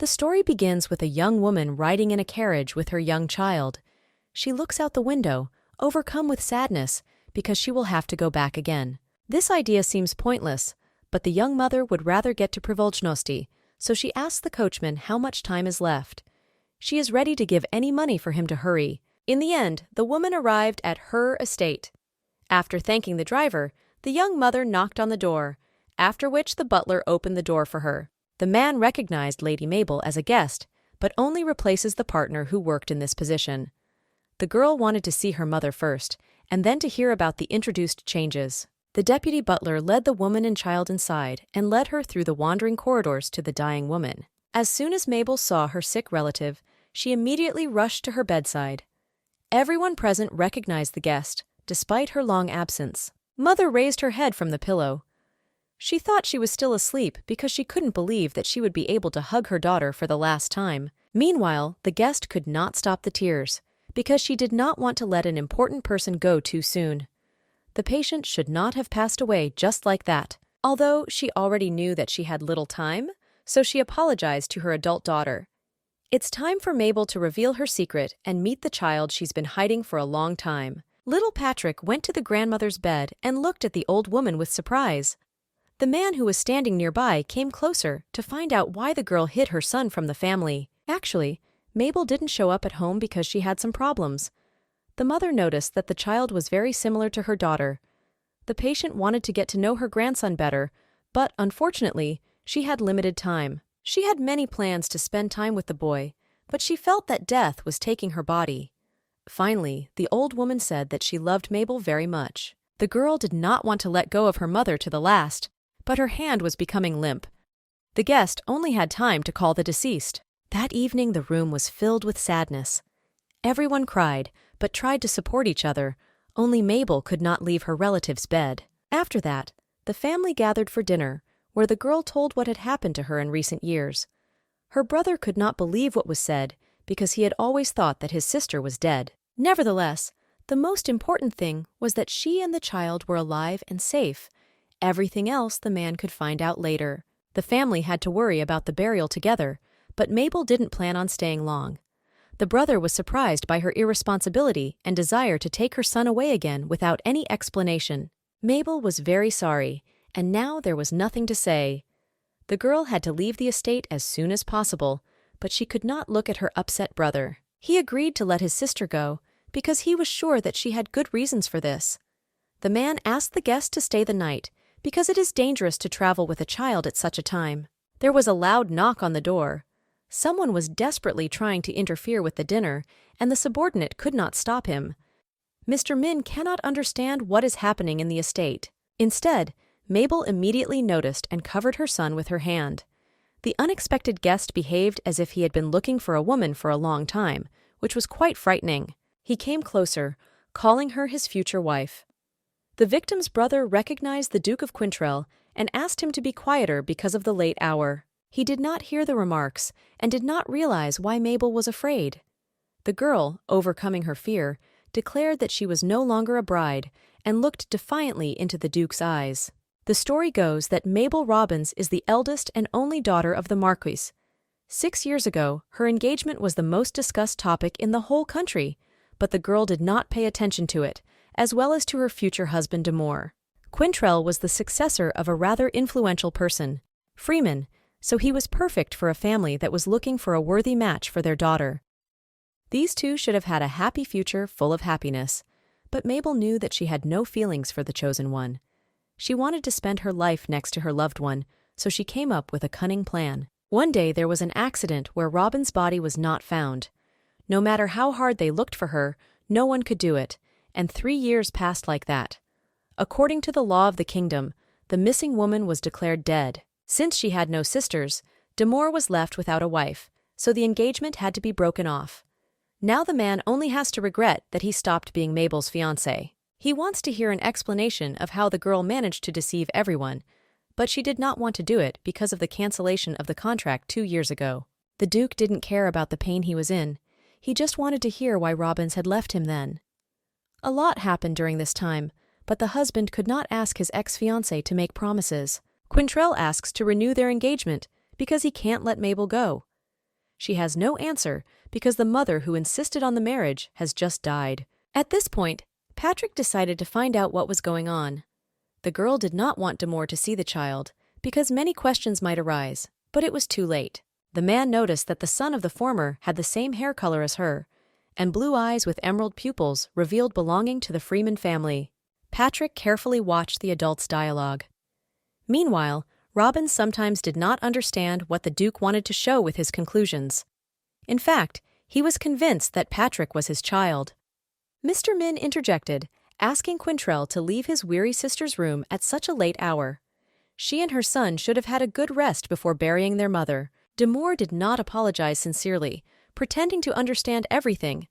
The story begins with a young woman riding in a carriage with her young child. She looks out the window, overcome with sadness, because she will have to go back again. This idea seems pointless, but the young mother would rather get to Privolzhnosti, so she asks the coachman how much time is left. She is ready to give any money for him to hurry. In the end, the woman arrived at her estate. After thanking the driver, the young mother knocked on the door, after which the butler opened the door for her. The man recognized Lady Mabel as a guest, but only replaces the partner who worked in this position. The girl wanted to see her mother first, and then to hear about the introduced changes. The deputy butler led the woman and child inside and led her through the wandering corridors to the dying woman. As soon as Mabel saw her sick relative, she immediately rushed to her bedside. Everyone present recognized the guest, despite her long absence. Mother raised her head from the pillow. She thought she was still asleep because she couldn't believe that she would be able to hug her daughter for the last time. Meanwhile, the guest could not stop the tears, because she did not want to let an important person go too soon. The patient should not have passed away just like that, although she already knew that she had little time, so she apologized to her adult daughter. It's time for Mabel to reveal her secret and meet the child she's been hiding for a long time. Little Patrick went to the grandmother's bed and looked at the old woman with surprise. The man who was standing nearby came closer to find out why the girl hid her son from the family. Actually, Mabel didn't show up at home because she had some problems. The mother noticed that the child was very similar to her daughter. The patient wanted to get to know her grandson better, but unfortunately, she had limited time. She had many plans to spend time with the boy, but she felt that death was taking her body. Finally, the old woman said that she loved Mabel very much. The girl did not want to let go of her mother to the last, but her hand was becoming limp. The guest only had time to call the deceased. That evening the room was filled with sadness. Everyone cried, but tried to support each other. Only Mabel could not leave her relative's bed. After that, the family gathered for dinner, where the girl told what had happened to her in recent years. Her brother could not believe what was said, because he had always thought that his sister was dead. Nevertheless, the most important thing was that she and the child were alive and safe. Everything else the man could find out later. The family had to worry about the burial together, but Mabel didn't plan on staying long. The brother was surprised by her irresponsibility and desire to take her son away again without any explanation. Mabel was very sorry, and now there was nothing to say. The girl had to leave the estate as soon as possible, but she could not look at her upset brother. He agreed to let his sister go, because he was sure that she had good reasons for this. The man asked the guest to stay the night, because it is dangerous to travel with a child at such a time. There was a loud knock on the door. Someone was desperately trying to interfere with the dinner, and the subordinate could not stop him. Mr. Min cannot understand what is happening in the estate. Instead, Mabel immediately noticed and covered her son with her hand. The unexpected guest behaved as if he had been looking for a woman for a long time, which was quite frightening. He came closer, calling her his future wife. The victim's brother recognized the Duke of Quintrell and asked him to be quieter because of the late hour. He did not hear the remarks and did not realize why Mabel was afraid. The girl, overcoming her fear, declared that she was no longer a bride and looked defiantly into the Duke's eyes. The story goes that Mabel Robbins is the eldest and only daughter of the Marquis. 6 years ago, her engagement was the most discussed topic in the whole country, but the girl did not pay attention to it, as well as to her future husband Demore. Quintrell was the successor of a rather influential person, Freeman, so he was perfect for a family that was looking for a worthy match for their daughter. These two should have had a happy future full of happiness, but Mabel knew that she had no feelings for the chosen one. She wanted to spend her life next to her loved one, so she came up with a cunning plan. One day there was an accident where Robin's body was not found. No matter how hard they looked for her, no one could do it, and 3 years passed like that. According to the law of the kingdom, the missing woman was declared dead. Since she had no sisters, Demore was left without a wife, so the engagement had to be broken off. Now the man only has to regret that he stopped being Mabel's fiancé. He wants to hear an explanation of how the girl managed to deceive everyone, but she did not want to do it because of the cancellation of the contract 2 years ago. The Duke didn't care about the pain he was in. He just wanted to hear why Robbins had left him then. A lot happened during this time, but the husband could not ask his ex-fiancée to make promises. Quintrell asks to renew their engagement because he can't let Mabel go. She has no answer because the mother who insisted on the marriage has just died. At this point, Patrick decided to find out what was going on. The girl did not want Demore to see the child because many questions might arise, but it was too late. The man noticed that the son of the former had the same hair color as her, and blue eyes with emerald pupils revealed belonging to the Freeman family. Patrick carefully watched the adults' dialogue. Meanwhile, Robin sometimes did not understand what the Duke wanted to show with his conclusions. In fact, he was convinced that Patrick was his child. Mr. Min interjected, asking Quintrell to leave his weary sister's room at such a late hour. She and her son should have had a good rest before burying their mother. Demore did not apologize sincerely, pretending to understand everything.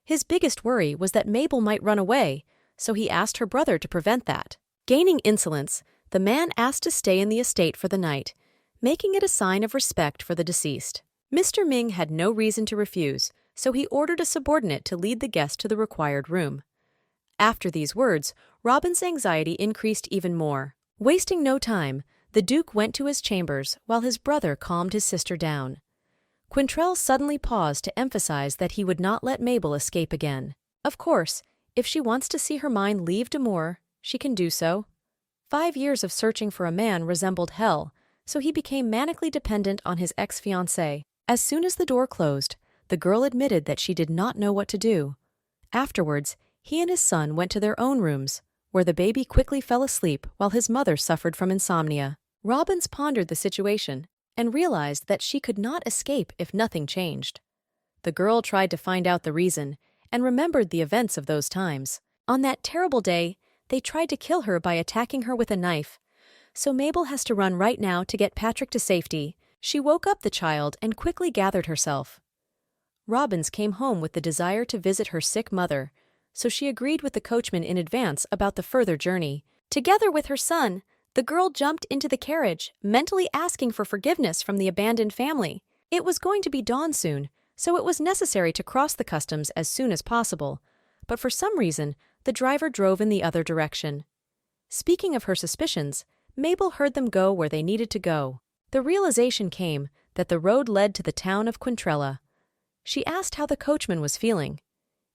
His biggest worry was that Mabel might run away, so he asked her brother to prevent that. Gaining insolence, the man asked to stay in the estate for the night, making it a sign of respect for the deceased. Mr. Ming had no reason to refuse, so he ordered a subordinate to lead the guest to the required room. After these words, Robin's anxiety increased even more. Wasting no time, the Duke went to his chambers while his brother calmed his sister down. Quintrell suddenly paused to emphasize that he would not let Mabel escape again. Of course, if she wants to see her mind leave Demore, she can do so. 5 years of searching for a man resembled hell, so he became manically dependent on his ex-fiancée. As soon as the door closed, the girl admitted that she did not know what to do. Afterwards, he and his son went to their own rooms, where the baby quickly fell asleep while his mother suffered from insomnia. Robbins pondered the situation and realized that she could not escape if nothing changed. The girl tried to find out the reason and remembered the events of those times. On that terrible day, they tried to kill her by attacking her with a knife. So Mabel has to run right now to get Patrick to safety. She woke up the child and quickly gathered herself. Robbins came home with the desire to visit her sick mother, so she agreed with the coachman in advance about the further journey. Together with her son, the girl jumped into the carriage, mentally asking for forgiveness from the abandoned family. It was going to be dawn soon, so it was necessary to cross the customs as soon as possible, but for some reason, the driver drove in the other direction. Speaking of her suspicions, Mabel heard them go where they needed to go. The realization came that the road led to the town of Quintrella. She asked how the coachman was feeling.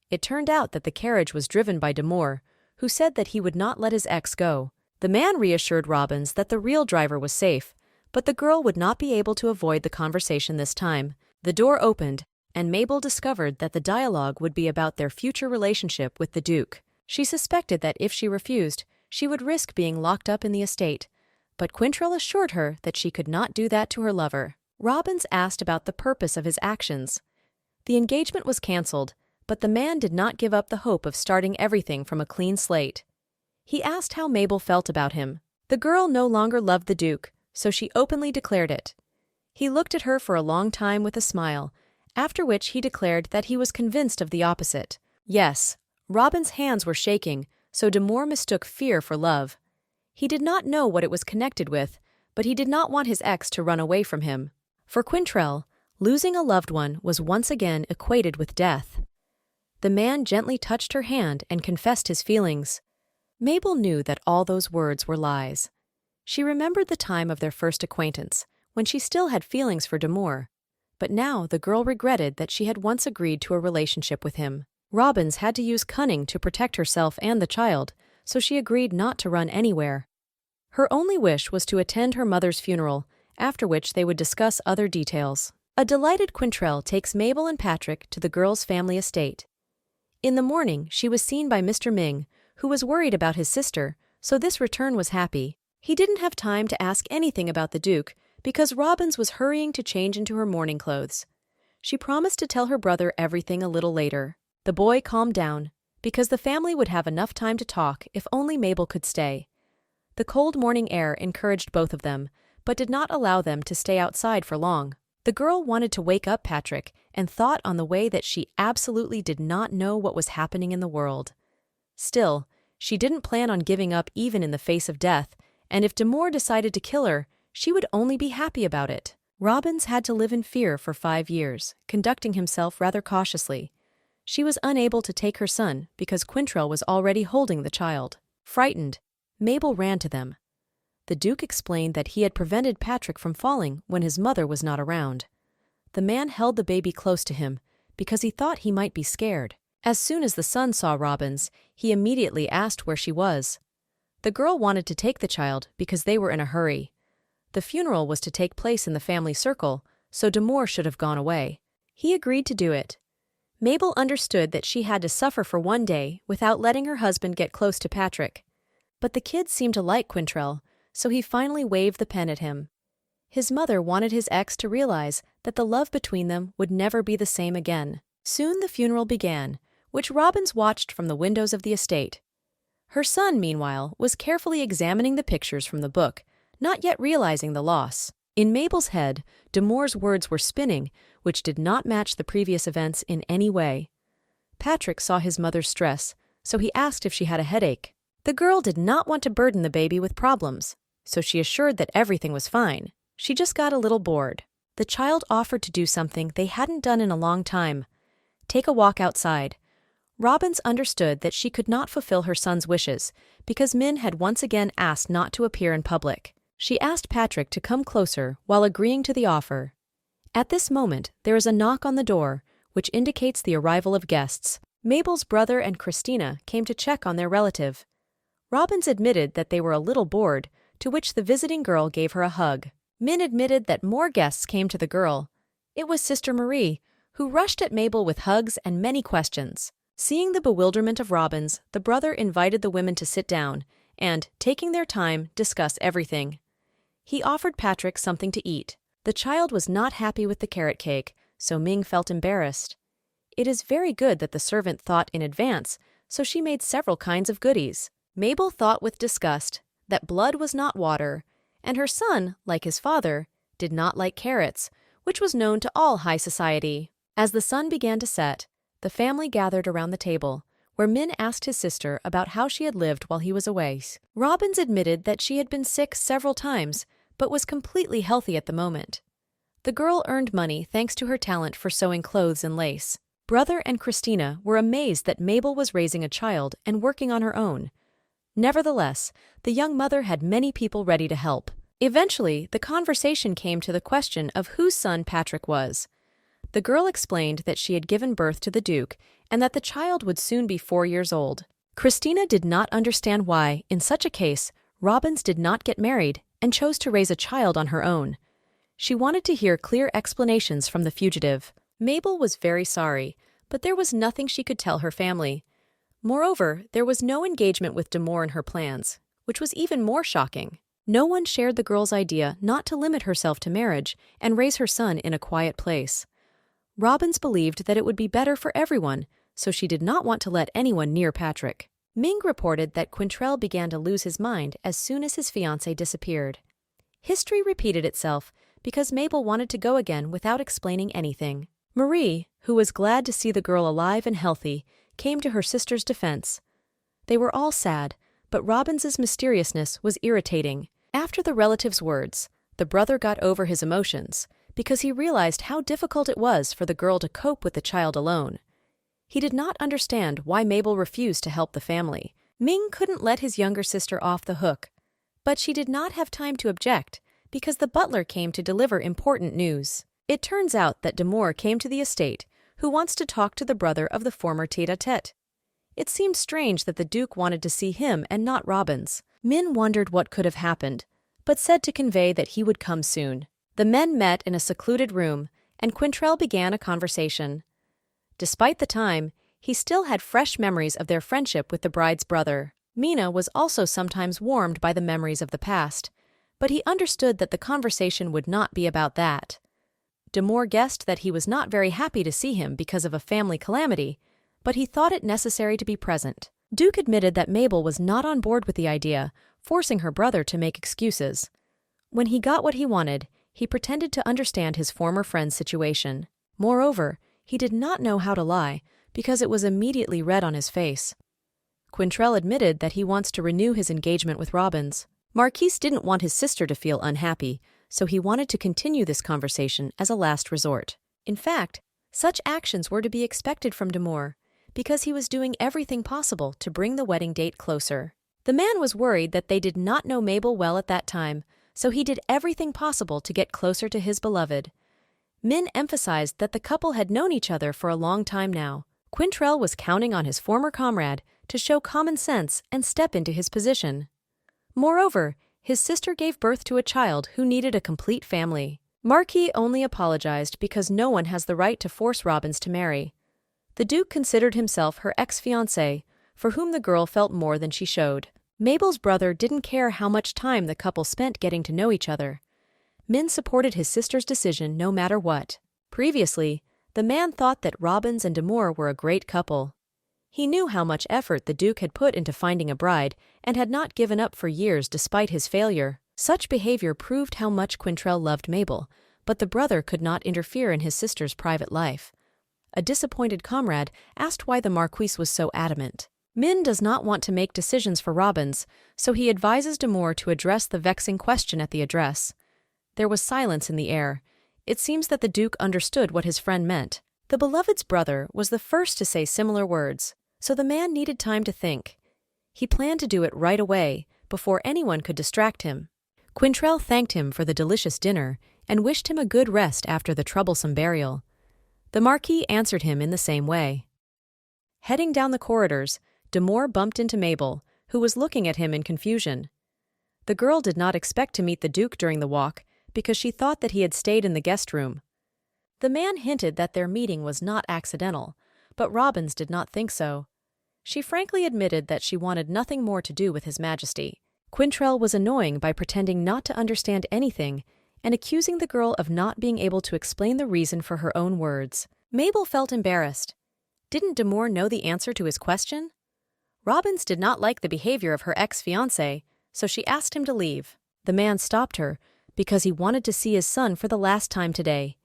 It turned out that the carriage was driven by Demore, who said that he would not let his ex go. The man reassured Robbins that the real driver was safe, but the girl would not be able to avoid the conversation this time. The door opened, and Mabel discovered that the dialogue would be about their future relationship with the Duke. She suspected that if she refused, she would risk being locked up in the estate, but Quintrell assured her that she could not do that to her lover. Robbins asked about the purpose of his actions. The engagement was cancelled, but the man did not give up the hope of starting everything from a clean slate. He asked how Mabel felt about him. The girl no longer loved the Duke, so she openly declared it. He looked at her for a long time with a smile, after which he declared that he was convinced of the opposite. Yes, Robin's hands were shaking, so Demore mistook fear for love. He did not know what it was connected with, but he did not want his ex to run away from him. For Quintrell, losing a loved one was once again equated with death. The man gently touched her hand and confessed his feelings. Mabel knew that all those words were lies. She remembered the time of their first acquaintance, when she still had feelings for Demore, but now the girl regretted that she had once agreed to a relationship with him. Robbins had to use cunning to protect herself and the child, so she agreed not to run anywhere. Her only wish was to attend her mother's funeral, after which they would discuss other details. A delighted Quintrell takes Mabel and Patrick to the girl's family estate. In the morning, she was seen by Mr. Ming, who was worried about his sister, so this return was happy. He didn't have time to ask anything about the Duke, because Robbins was hurrying to change into her mourning clothes. She promised to tell her brother everything a little later. The boy calmed down, because the family would have enough time to talk if only Mabel could stay. The cold morning air encouraged both of them, but did not allow them to stay outside for long. The girl wanted to wake up Patrick and thought on the way that she absolutely did not know what was happening in the world. Still, she didn't plan on giving up even in the face of death, and if Demore decided to kill her, she would only be happy about it. Robbins had to live in fear for 5 years, conducting himself rather cautiously. She was unable to take her son because Quintrell was already holding the child. Frightened, Mabel ran to them. The Duke explained that he had prevented Patrick from falling when his mother was not around. The man held the baby close to him because he thought he might be scared. As soon as the son saw Robins, he immediately asked where she was. The girl wanted to take the child because they were in a hurry. The funeral was to take place in the family circle, so Demore should have gone away. He agreed to do it. Mabel understood that she had to suffer for one day without letting her husband get close to Patrick. But the kids seemed to like Quintrell, so he finally waved the pen at him. His mother wanted his ex to realize that the love between them would never be the same again. Soon the funeral began, which Robins watched from the windows of the estate. Her son, meanwhile, was carefully examining the pictures from the book, not yet realizing the loss. In Mabel's head, Demore's words were spinning, which did not match the previous events in any way. Patrick saw his mother's stress, so he asked if she had a headache. The girl did not want to burden the baby with problems, so she assured that everything was fine. She just got a little bored. The child offered to do something they hadn't done in a long time: take a walk outside. Robins understood that she could not fulfill her son's wishes because Min had once again asked not to appear in public. She asked Patrick to come closer while agreeing to the offer. At this moment, there is a knock on the door, which indicates the arrival of guests. Mabel's brother and Christina came to check on their relative. Robins admitted that they were a little bored, to which the visiting girl gave her a hug. Min admitted that more guests came to the girl. It was Sister Marie, who rushed at Mabel with hugs and many questions. Seeing the bewilderment of Robins, the brother invited the women to sit down and, taking their time, discuss everything. He offered Patrick something to eat. The child was not happy with the carrot cake, so Ming felt embarrassed. It is very good that the servant thought in advance, so she made several kinds of goodies. Mabel thought with disgust that blood was not water, and her son, like his father, did not like carrots, which was known to all high society. As the sun began to set, the family gathered around the table, where Min asked his sister about how she had lived while he was away. Robins admitted that she had been sick several times, but was completely healthy at the moment. The girl earned money thanks to her talent for sewing clothes and lace. Brother and Christina were amazed that Mabel was raising a child and working on her own. Nevertheless, the young mother had many people ready to help. Eventually, the conversation came to the question of whose son Patrick was. The girl explained that she had given birth to the Duke and that the child would soon be 4 years old. Christina did not understand why, in such a case, Robins did not get married and chose to raise a child on her own. She wanted to hear clear explanations from the fugitive. Mabel was very sorry, but there was nothing she could tell her family. Moreover, there was no engagement with Demore in her plans, which was even more shocking. No one shared the girl's idea not to limit herself to marriage and raise her son in a quiet place. Robins believed that it would be better for everyone, so she did not want to let anyone near Patrick. Ming reported that Quintrell began to lose his mind as soon as his fiancée disappeared. History repeated itself because Mabel wanted to go again without explaining anything. Marie, who was glad to see the girl alive and healthy, came to her sister's defense. They were all sad, but Robins's mysteriousness was irritating. After the relative's words, the brother got over his emotions because he realized how difficult it was for the girl to cope with the child alone. He did not understand why Mabel refused to help the family. Ming couldn't let his younger sister off the hook, but she did not have time to object because the butler came to deliver important news. It turns out that Demore came to the estate, who wants to talk to the brother of the former tête-à-tête. It seemed strange that the Duke wanted to see him and not Robins. Min wondered what could have happened, but said to convey that he would come soon. The men met in a secluded room, and Quintrell began a conversation. Despite the time, he still had fresh memories of their friendship with the bride's brother. Mina was also sometimes warmed by the memories of the past, but he understood that the conversation would not be about that. Demore guessed that he was not very happy to see him because of a family calamity, but he thought it necessary to be present. Duke admitted that Mabel was not on board with the idea, forcing her brother to make excuses. When he got what he wanted, he pretended to understand his former friend's situation. Moreover, he did not know how to lie, because it was immediately read on his face. Quintrell admitted that he wants to renew his engagement with Robins. Marquise didn't want his sister to feel unhappy, so he wanted to continue this conversation as a last resort. In fact, such actions were to be expected from Demore, because he was doing everything possible to bring the wedding date closer. The man was worried that they did not know Mabel well at that time, so he did everything possible to get closer to his beloved. Min emphasized that the couple had known each other for a long time now. Quintrell was counting on his former comrade to show common sense and step into his position. Moreover, his sister gave birth to a child who needed a complete family. Marquis only apologized because no one has the right to force Robbins to marry. The Duke considered himself her ex-fiancé, for whom the girl felt more than she showed. Mabel's brother didn't care how much time the couple spent getting to know each other. Min supported his sister's decision no matter what. Previously, the man thought that Robbins and Demore were a great couple. He knew how much effort the Duke had put into finding a bride and had not given up for years despite his failure. Such behavior proved how much Quintrell loved Mabel, but the brother could not interfere in his sister's private life. A disappointed comrade asked why the Marquis was so adamant. Min does not want to make decisions for Robbins, so he advises Demore to address the vexing question at the address. There was silence in the air. It seems that the Duke understood what his friend meant. The beloved's brother was the first to say similar words, so the man needed time to think. He planned to do it right away, before anyone could distract him. Quintrell thanked him for the delicious dinner and wished him a good rest after the troublesome burial. The Marquis answered him in the same way. Heading down the corridors, Demore bumped into Mabel, who was looking at him in confusion. The girl did not expect to meet the Duke during the walk because she thought that he had stayed in the guest room. The man hinted that their meeting was not accidental, but Robbins did not think so. She frankly admitted that she wanted nothing more to do with His Majesty. Quintrell was annoying by pretending not to understand anything and accusing the girl of not being able to explain the reason for her own words. Mabel felt embarrassed. Didn't Demore know the answer to his question? Robbins did not like the behavior of her ex-fiancé, so she asked him to leave. The man stopped her because he wanted to see his son for the last time today.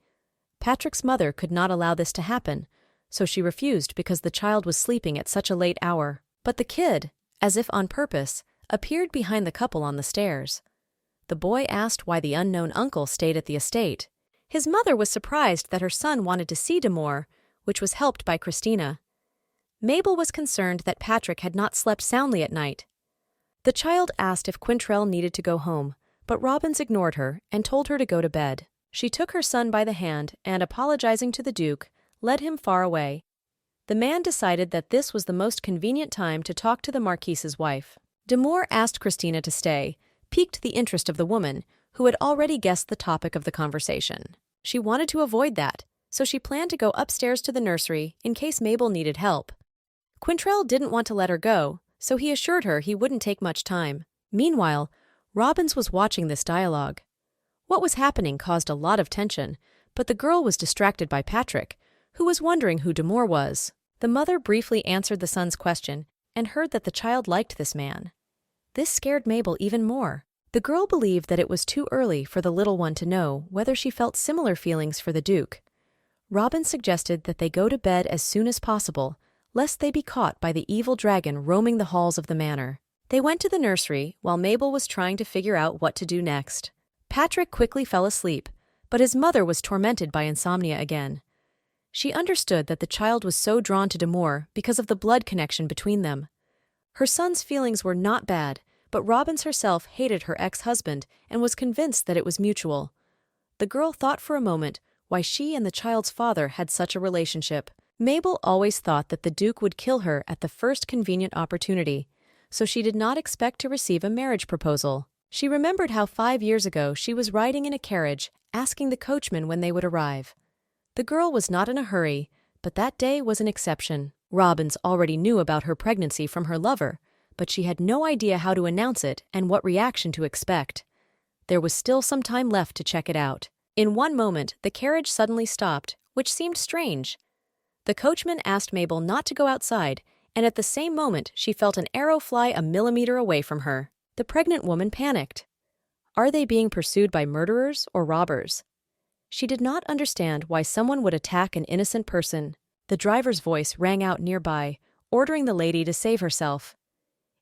Patrick's mother could not allow this to happen, so she refused because the child was sleeping at such a late hour. But the kid, as if on purpose, appeared behind the couple on the stairs. The boy asked why the unknown uncle stayed at the estate. His mother was surprised that her son wanted to see Demore, which was helped by Christina. Mabel was concerned that Patrick had not slept soundly at night. The child asked if Quintrell needed to go home, but Robbins ignored her and told her to go to bed. She took her son by the hand and, apologizing to the Duke, led him far away. The man decided that this was the most convenient time to talk to the Marquis's wife. Demore asked Christina to stay, piqued the interest of the woman, who had already guessed the topic of the conversation. She wanted to avoid that, so she planned to go upstairs to the nursery in case Mabel needed help. Quintrell didn't want to let her go, so he assured her he wouldn't take much time. Meanwhile, Robbins was watching this dialogue. What was happening caused a lot of tension, but the girl was distracted by Patrick, who was wondering who Demore was. The mother briefly answered the son's question and heard that the child liked this man. This scared Mabel even more. The girl believed that it was too early for the little one to know whether she felt similar feelings for the Duke. Robbins suggested that they go to bed as soon as possible, lest they be caught by the evil dragon roaming the halls of the manor. They went to the nursery while Mabel was trying to figure out what to do next. Patrick quickly fell asleep, but his mother was tormented by insomnia again. She understood that the child was so drawn to Demore because of the blood connection between them. Her son's feelings were not bad, but Robbins herself hated her ex-husband and was convinced that it was mutual. The girl thought for a moment why she and the child's father had such a relationship. Mabel always thought that the Duke would kill her at the first convenient opportunity, so she did not expect to receive a marriage proposal. She remembered how 5 years ago she was riding in a carriage, asking the coachman when they would arrive. The girl was not in a hurry, but that day was an exception. Robbins already knew about her pregnancy from her lover, but she had no idea how to announce it and what reaction to expect. There was still some time left to check it out. In one moment, the carriage suddenly stopped, which seemed strange. The coachman asked Mabel not to go outside, and at the same moment she felt an arrow fly a millimeter away from her. The pregnant woman panicked. Are they being pursued by murderers or robbers? She did not understand why someone would attack an innocent person. The driver's voice rang out nearby, ordering the lady to save herself.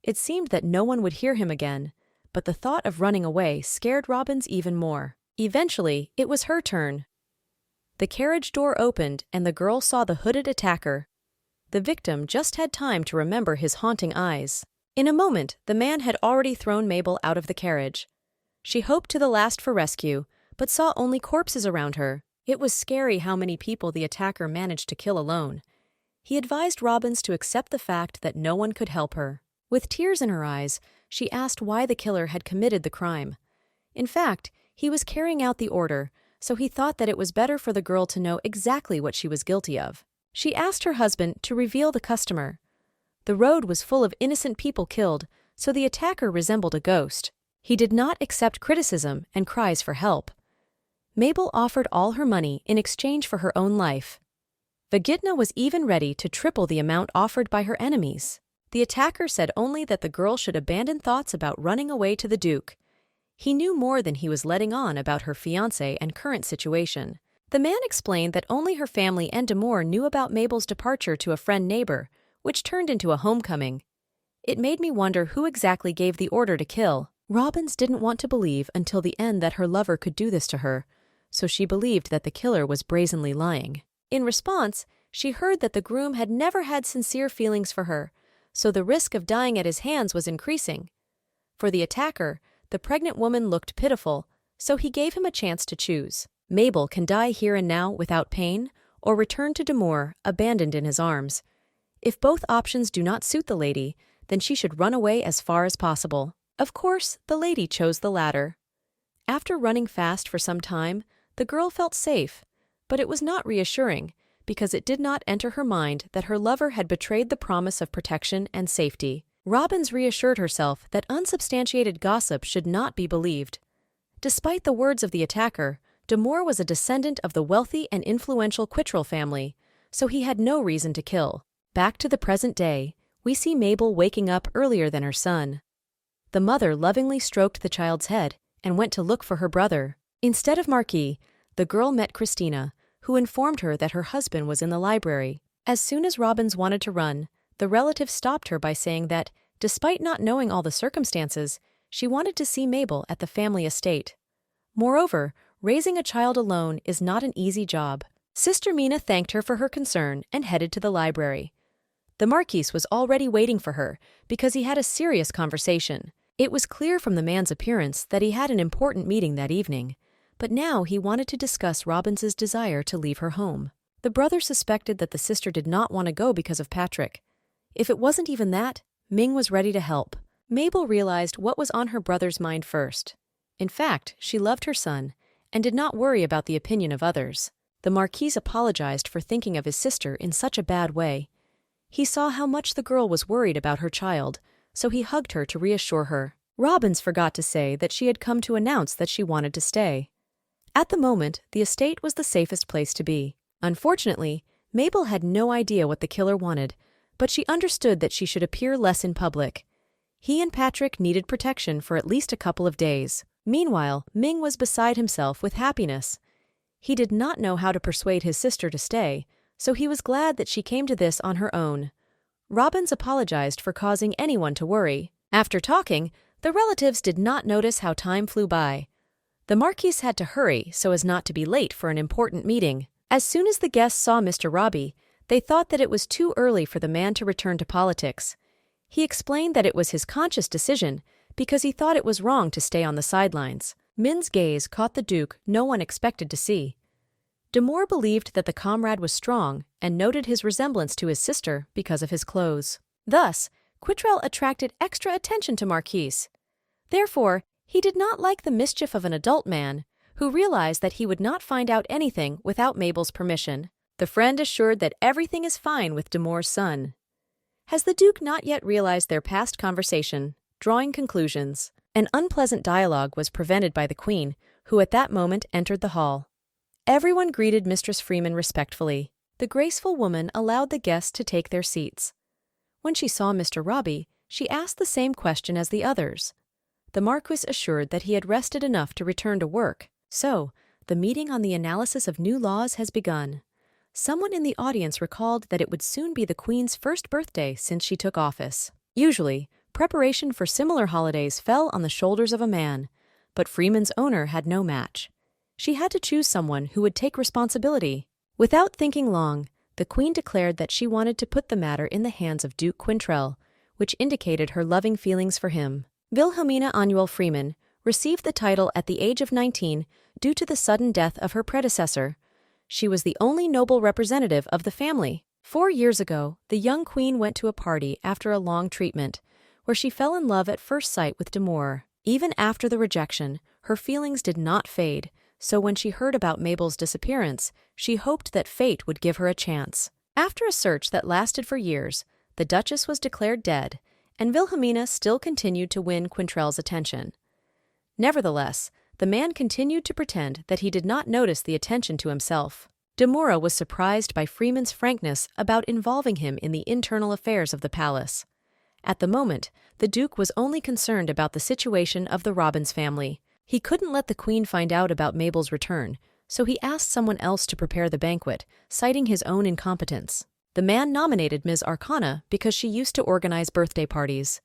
It seemed that no one would hear him again, but the thought of running away scared Robbins even more. Eventually, it was her turn. The carriage door opened and the girl saw the hooded attacker. The victim just had time to remember his haunting eyes. In a moment, the man had already thrown Mabel out of the carriage. She hoped to the last for rescue, but saw only corpses around her. It was scary how many people the attacker managed to kill alone. He advised Robbins to accept the fact that no one could help her. With tears in her eyes, she asked why the killer had committed the crime. In fact, he was carrying out the order, so he thought that it was better for the girl to know exactly what she was guilty of. She asked her husband to reveal the customer. The road was full of innocent people killed, so the attacker resembled a ghost. He did not accept criticism and cries for help. Mabel offered all her money in exchange for her own life. Vagitna was even ready to triple the amount offered by her enemies. The attacker said only that the girl should abandon thoughts about running away to the Duke. He knew more than he was letting on about her fiancé and current situation. The man explained that only her family and Demore knew about Mabel's departure to a friend neighbor, which turned into a homecoming. It made me wonder who exactly gave the order to kill. Robbins didn't want to believe until the end that her lover could do this to her, so she believed that the killer was brazenly lying. In response, she heard that the groom had never had sincere feelings for her, so the risk of dying at his hands was increasing. For the attacker, the pregnant woman looked pitiful, so he gave him a chance to choose. Mabel can die here and now without pain, or return to Demore, abandoned in his arms. If both options do not suit the lady, then she should run away as far as possible. Of course, the lady chose the latter. After running fast for some time, the girl felt safe, but it was not reassuring, because it did not enter her mind that her lover had betrayed the promise of protection and safety. Robbins reassured herself that unsubstantiated gossip should not be believed. Despite the words of the attacker, Demore was a descendant of the wealthy and influential Quittrell family, so he had no reason to kill. Back to the present day, we see Mabel waking up earlier than her son. The mother lovingly stroked the child's head and went to look for her brother. Instead of Marquis, the girl met Christina, who informed her that her husband was in the library. As soon as Robbins wanted to run, the relative stopped her by saying that, despite not knowing all the circumstances, she wanted to see Mabel at the family estate. Moreover, raising a child alone is not an easy job. Sister Mina thanked her for her concern and headed to the library. The Marquis was already waiting for her because he had a serious conversation. It was clear from the man's appearance that he had an important meeting that evening, but now he wanted to discuss Robbins's desire to leave her home. The brother suspected that the sister did not want to go because of Patrick. If it wasn't even that, Ming was ready to help. Mabel realized what was on her brother's mind first. In fact, she loved her son and did not worry about the opinion of others. The Marquis apologized for thinking of his sister in such a bad way. He saw how much the girl was worried about her child, so he hugged her to reassure her. Robbins forgot to say that she had come to announce that she wanted to stay. At the moment, the estate was the safest place to be. Unfortunately, Mabel had no idea what the killer wanted, but she understood that she should appear less in public. He and Patrick needed protection for at least a couple of days. Meanwhile, Ming was beside himself with happiness. He did not know how to persuade his sister to stay, so he was glad that she came to this on her own. Robbins apologized for causing anyone to worry. After talking, the relatives did not notice how time flew by. The Marquis had to hurry so as not to be late for an important meeting. As soon as the guests saw Mr. Robbie, they thought that it was too early for the man to return to politics. He explained that it was his conscious decision because he thought it was wrong to stay on the sidelines. Min's gaze caught the Duke no one expected to see. Demore believed that the comrade was strong and noted his resemblance to his sister because of his clothes. Thus, Quittrell attracted extra attention to Marquis. Therefore, he did not like the mischief of an adult man, who realized that he would not find out anything without Mabel's permission. The friend assured that everything is fine with Demore's son. Has the Duke not yet realized their past conversation, drawing conclusions? An unpleasant dialogue was prevented by the Queen, who at that moment entered the hall. Everyone greeted Mistress Freeman respectfully. The graceful woman allowed the guests to take their seats. When she saw Mr. Robbie, she asked the same question as the others. The Marquis assured that he had rested enough to return to work. So, the meeting on the analysis of new laws has begun. Someone in the audience recalled that it would soon be the Queen's first birthday since she took office. Usually, preparation for similar holidays fell on the shoulders of a man, but Freeman's owner had no match. She had to choose someone who would take responsibility. Without thinking long, the Queen declared that she wanted to put the matter in the hands of Duke Quintrell, which indicated her loving feelings for him. Wilhelmina Annual Freeman received the title at the age of 19 due to the sudden death of her predecessor, She was the only noble representative of the family. 4 years ago, the young queen went to a party after a long treatment, where she fell in love at first sight with Demore. Even after the rejection, her feelings did not fade, so when she heard about Mabel's disappearance, she hoped that fate would give her a chance. After a search that lasted for years, the Duchess was declared dead, and Wilhelmina still continued to win Quintrell's attention. Nevertheless, the man continued to pretend that he did not notice the attention to himself. Demora was surprised by Freeman's frankness about involving him in the internal affairs of the palace. At the moment, the Duke was only concerned about the situation of the Robbins family. He couldn't let the Queen find out about Mabel's return, so he asked someone else to prepare the banquet, citing his own incompetence. The man nominated Ms. Arcana because she used to organize birthday parties.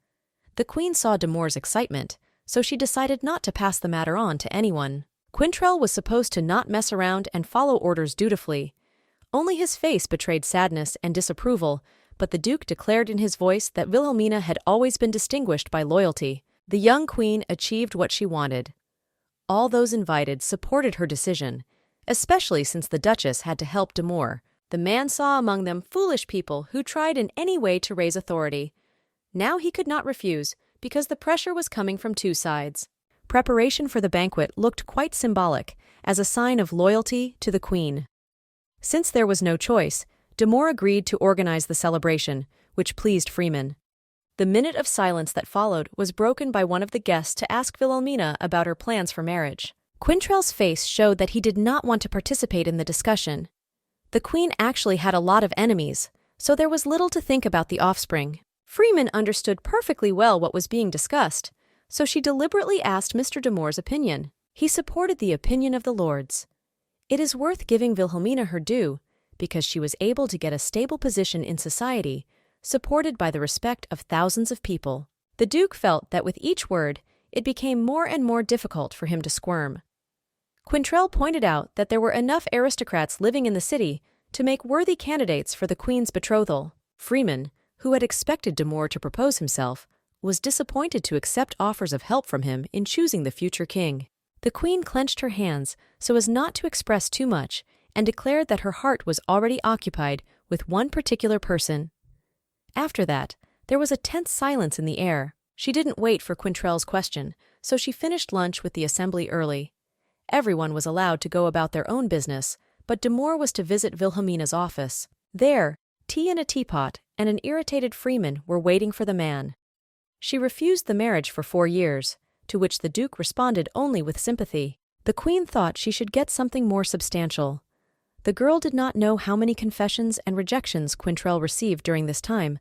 The Queen saw Demore's excitement, so she decided not to pass the matter on to anyone. Quintrell was supposed to not mess around and follow orders dutifully. Only his face betrayed sadness and disapproval, but the Duke declared in his voice that Wilhelmina had always been distinguished by loyalty. The young queen achieved what she wanted. All those invited supported her decision, especially since the Duchess had to help Demore. The man saw among them foolish people who tried in any way to raise authority. Now he could not refuse, because the pressure was coming from two sides. Preparation for the banquet looked quite symbolic, as a sign of loyalty to the Queen. Since there was no choice, Demore agreed to organize the celebration, which pleased Freeman. The minute of silence that followed was broken by one of the guests to ask Wilhelmina about her plans for marriage. Quintrell's face showed that he did not want to participate in the discussion. The Queen actually had a lot of enemies, so there was little to think about the offspring. Freeman understood perfectly well what was being discussed, so she deliberately asked Mr. Demore's opinion. He supported the opinion of the lords. It is worth giving Wilhelmina her due, because she was able to get a stable position in society, supported by the respect of thousands of people. The Duke felt that with each word, it became more and more difficult for him to squirm. Quintrell pointed out that there were enough aristocrats living in the city to make worthy candidates for the Queen's betrothal. Freeman, who had expected Demore to propose himself, was disappointed to accept offers of help from him in choosing the future king. The Queen clenched her hands so as not to express too much and declared that her heart was already occupied with one particular person. After that, there was a tense silence in the air. She didn't wait for Quintrell's question, so she finished lunch with the assembly early. Everyone was allowed to go about their own business, but Demore was to visit Wilhelmina's office. There, tea in a teapot and an irritated Freeman were waiting for the man. She refused the marriage for 4 years, to which the Duke responded only with sympathy. The Queen thought she should get something more substantial. The girl did not know how many confessions and rejections Quintrell received during this time,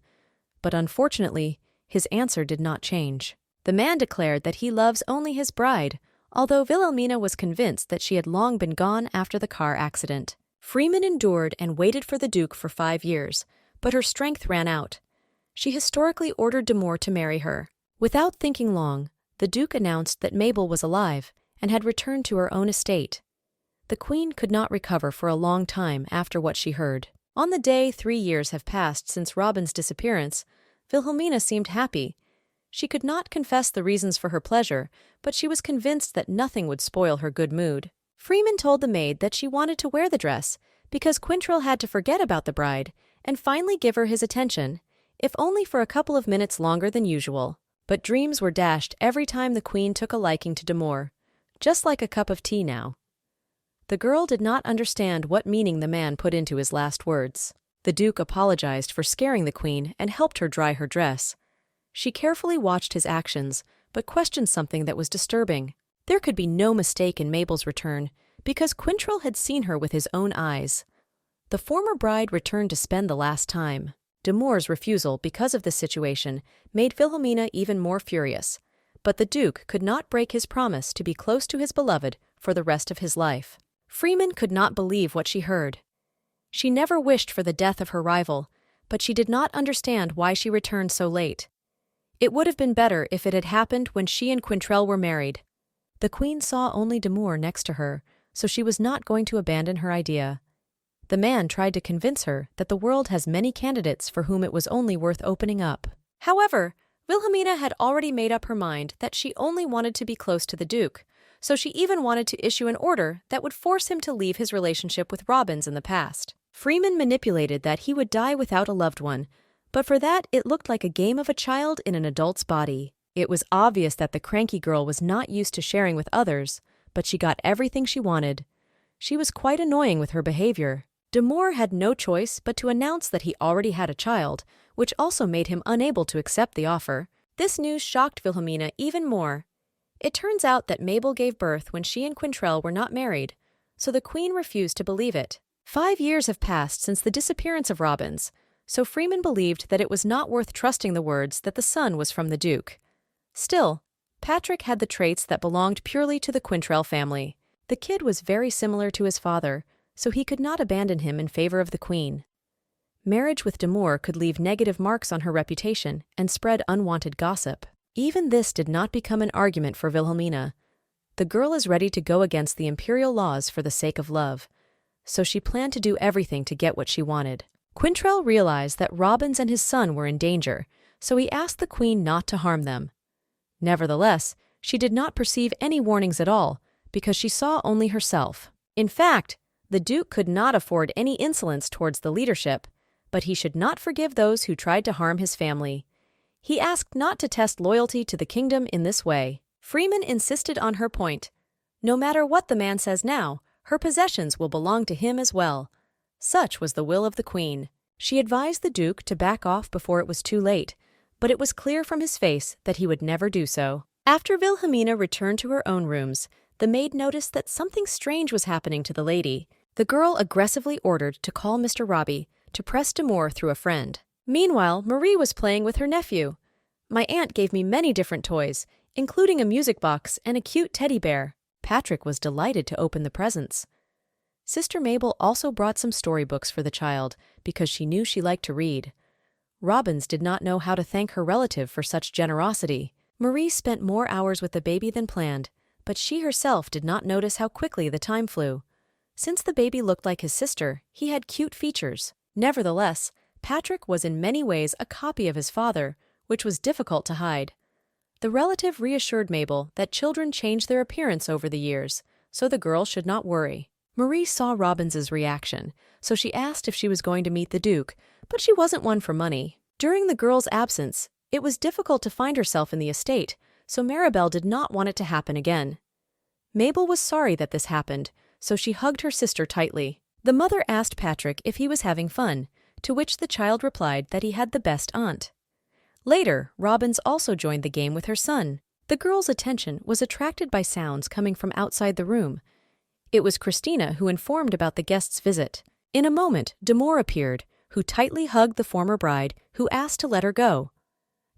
but unfortunately, his answer did not change. The man declared that he loves only his bride, although Wilhelmina was convinced that she had long been gone after the car accident. Freeman endured and waited for the Duke for 5 years, but her strength ran out. She historically ordered Demore to marry her. Without thinking long, the Duke announced that Mabel was alive and had returned to her own estate. The Queen could not recover for a long time after what she heard. On the day 3 years have passed since Robin's disappearance, Wilhelmina seemed happy. She could not confess the reasons for her pleasure, but she was convinced that nothing would spoil her good mood. Freeman told the maid that she wanted to wear the dress because Quintrell had to forget about the bride and finally give her his attention, if only for a couple of minutes longer than usual. But dreams were dashed every time the Queen took a liking to Demore, just like a cup of tea now. The girl did not understand what meaning the man put into his last words. The Duke apologized for scaring the Queen and helped her dry her dress. She carefully watched his actions, but questioned something that was disturbing. There could be no mistake in Mabel's return, because Quintrell had seen her with his own eyes. The former bride returned to spend the last time. Demore's refusal because of this situation made Wilhelmina even more furious, but the Duke could not break his promise to be close to his beloved for the rest of his life. Freeman could not believe what she heard. She never wished for the death of her rival, but she did not understand why she returned so late. It would have been better if it had happened when she and Quintrell were married. The Queen saw only Demore next to her, so she was not going to abandon her idea. The man tried to convince her that the world has many candidates for whom it was only worth opening up. However, Wilhelmina had already made up her mind that she only wanted to be close to the Duke, so she even wanted to issue an order that would force him to leave his relationship with Robbins in the past. Freeman manipulated that he would die without a loved one, but for that it looked like a game of a child in an adult's body. It was obvious that the cranky girl was not used to sharing with others, but she got everything she wanted. She was quite annoying with her behavior. Demore had no choice but to announce that he already had a child, which also made him unable to accept the offer. This news shocked Wilhelmina even more. It turns out that Mabel gave birth when she and Quintrell were not married, so the queen refused to believe it. 5 years have passed since the disappearance of Robbins, so Freeman believed that it was not worth trusting the words that the son was from the Duke. Still, Patrick had the traits that belonged purely to the Quintrell family. The kid was very similar to his father, so he could not abandon him in favor of the queen. Marriage with Demore could leave negative marks on her reputation and spread unwanted gossip. Even this did not become an argument for Wilhelmina. The girl is ready to go against the imperial laws for the sake of love, so she planned to do everything to get what she wanted. Quintrell realized that Robbins and his son were in danger, so he asked the queen not to harm them. Nevertheless, she did not perceive any warnings at all, because she saw only herself. In fact, the Duke could not afford any insolence towards the leadership, but he should not forgive those who tried to harm his family. He asked not to test loyalty to the kingdom in this way. Freeman insisted on her point. No matter what the man says now, her possessions will belong to him as well. Such was the will of the queen. She advised the Duke to back off before it was too late, but it was clear from his face that he would never do so. After Wilhelmina returned to her own rooms, the maid noticed that something strange was happening to the lady. The girl aggressively ordered to call Mr. Robbie to press Demore through a friend. Meanwhile, Marie was playing with her nephew. My aunt gave me many different toys, including a music box and a cute teddy bear. Patrick was delighted to open the presents. Sister Mabel also brought some storybooks for the child because she knew she liked to read. Robbins did not know how to thank her relative for such generosity. Marie spent more hours with the baby than planned, but she herself did not notice how quickly the time flew. Since the baby looked like his sister, he had cute features. Nevertheless, Patrick was in many ways a copy of his father, which was difficult to hide. The relative reassured Mabel that children change their appearance over the years, so the girl should not worry. Marie saw Robbins's reaction, so she asked if she was going to meet the Duke, but she wasn't one for money. During the girl's absence, it was difficult to find herself in the estate, so Mabel did not want it to happen again. Mabel was sorry that this happened, so she hugged her sister tightly. The mother asked Patrick if he was having fun, to which the child replied that he had the best aunt. Later, Robbins also joined the game with her son. The girl's attention was attracted by sounds coming from outside the room. It was Christina who informed about the guest's visit. In a moment, Demore appeared, who tightly hugged the former bride, who asked to let her go.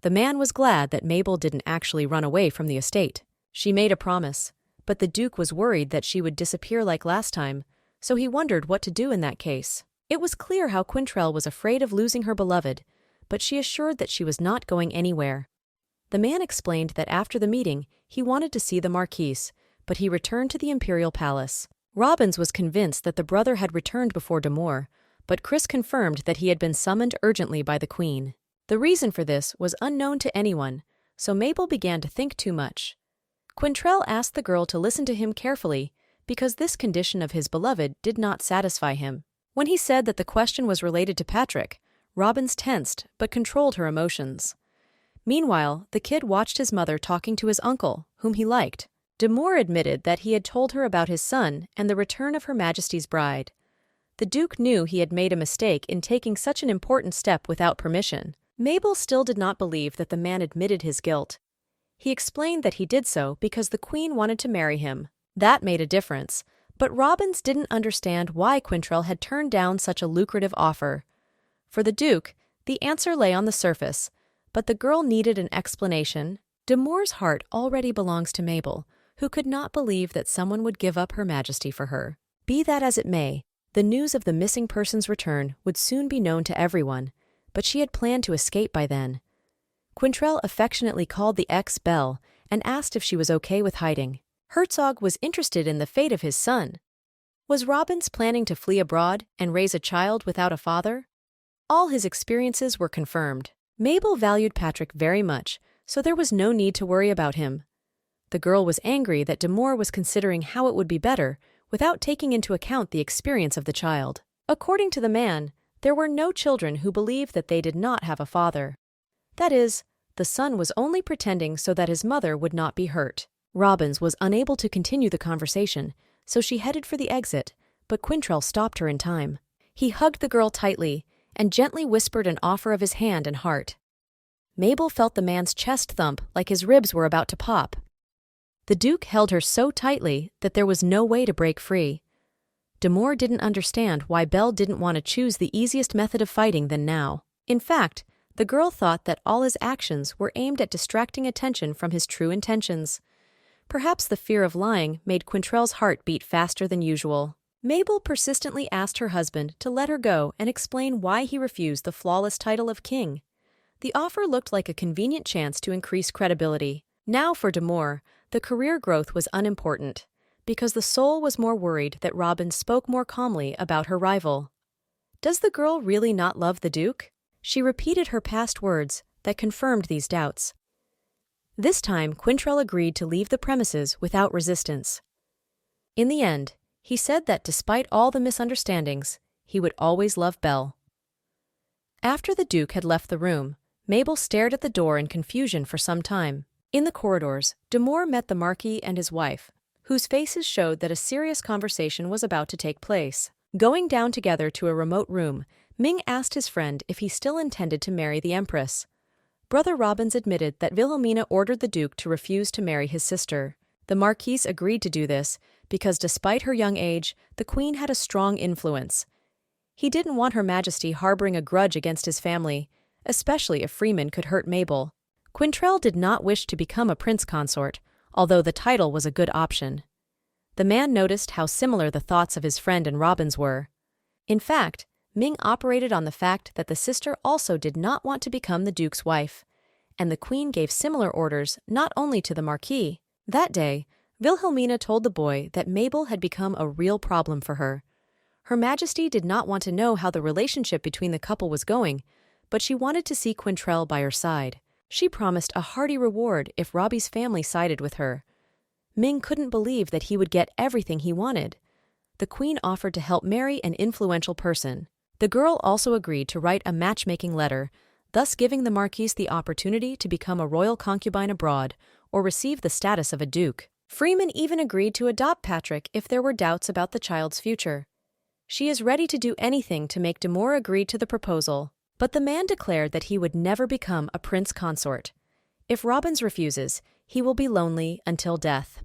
The man was glad that Mabel didn't actually run away from the estate. She made a promise, but the Duke was worried that she would disappear like last time, so he wondered what to do in that case. It was clear how Quintrell was afraid of losing her beloved, but she assured that she was not going anywhere. The man explained that after the meeting, he wanted to see the Marquise, but he returned to the imperial palace. Robbins was convinced that the brother had returned before Demore, but Chris confirmed that he had been summoned urgently by the queen. The reason for this was unknown to anyone, so Mabel began to think too much. Quintrell asked the girl to listen to him carefully, because this condition of his beloved did not satisfy him. When he said that the question was related to Patrick, Robbins tensed but controlled her emotions. Meanwhile, the kid watched his mother talking to his uncle, whom he liked. Demore admitted that he had told her about his son and the return of Her Majesty's bride. The Duke knew he had made a mistake in taking such an important step without permission. Mabel still did not believe that the man admitted his guilt. He explained that he did so because the queen wanted to marry him. That made a difference, but Robbins didn't understand why Quintrell had turned down such a lucrative offer. For the Duke, the answer lay on the surface, but the girl needed an explanation. Demore's heart already belongs to Mabel, who could not believe that someone would give up Her Majesty for her. Be that as it may, the news of the missing person's return would soon be known to everyone, but she had planned to escape by then. Quintrell affectionately called the ex-Belle and asked if she was okay with hiding. Herzog was interested in the fate of his son. Was Robbins planning to flee abroad and raise a child without a father? All his experiences were confirmed. Mabel valued Patrick very much, so there was no need to worry about him. The girl was angry that Demore was considering how it would be better without taking into account the experience of the child. According to the man, there were no children who believed that they did not have a father. That is, the son was only pretending so that his mother would not be hurt. Robbins was unable to continue the conversation, so she headed for the exit, but Quintrell stopped her in time. He hugged the girl tightly and gently whispered an offer of his hand and heart. Mabel felt the man's chest thump like his ribs were about to pop. The Duke held her so tightly that there was no way to break free. Demore didn't understand why Belle didn't want to choose the easiest method of fighting than now. In fact, the girl thought that all his actions were aimed at distracting attention from his true intentions. Perhaps the fear of lying made Quintrell's heart beat faster than usual. Mabel persistently asked her husband to let her go and explain why he refused the flawless title of king. The offer looked like a convenient chance to increase credibility. Now for Demore, the career growth was unimportant, because the soul was more worried that Robin spoke more calmly about her rival. Does the girl really not love the Duke? She repeated her past words that confirmed these doubts. This time, Quintrell agreed to leave the premises without resistance. In the end, he said that despite all the misunderstandings, he would always love Belle. After the Duke had left the room, Mabel stared at the door in confusion for some time. In the corridors, Demore met the Marquis and his wife, whose faces showed that a serious conversation was about to take place. Going down together to a remote room, Ming asked his friend if he still intended to marry the Empress. Brother Robbins admitted that Wilhelmina ordered the Duke to refuse to marry his sister. The Marquise agreed to do this because despite her young age, the Queen had a strong influence. He didn't want Her Majesty harboring a grudge against his family, especially if Freeman could hurt Mabel. Quintrell did not wish to become a prince consort, although the title was a good option. The man noticed how similar the thoughts of his friend and Robbins were. In fact, Ming operated on the fact that the sister also did not want to become the Duke's wife, and the Queen gave similar orders not only to the Marquis. That day, Wilhelmina told the boy that Mabel had become a real problem for her. Her Majesty did not want to know how the relationship between the couple was going, but she wanted to see Quintrell by her side. She promised a hearty reward if Robbie's family sided with her. Ming couldn't believe that he would get everything he wanted. The Queen offered to help marry an influential person. The girl also agreed to write a matchmaking letter, thus giving the Marquise the opportunity to become a royal concubine abroad or receive the status of a duke. Freeman even agreed to adopt Patrick if there were doubts about the child's future. She is ready to do anything to make Demore agree to the proposal, but the man declared that he would never become a prince consort. If Robbins refuses, he will be lonely until death.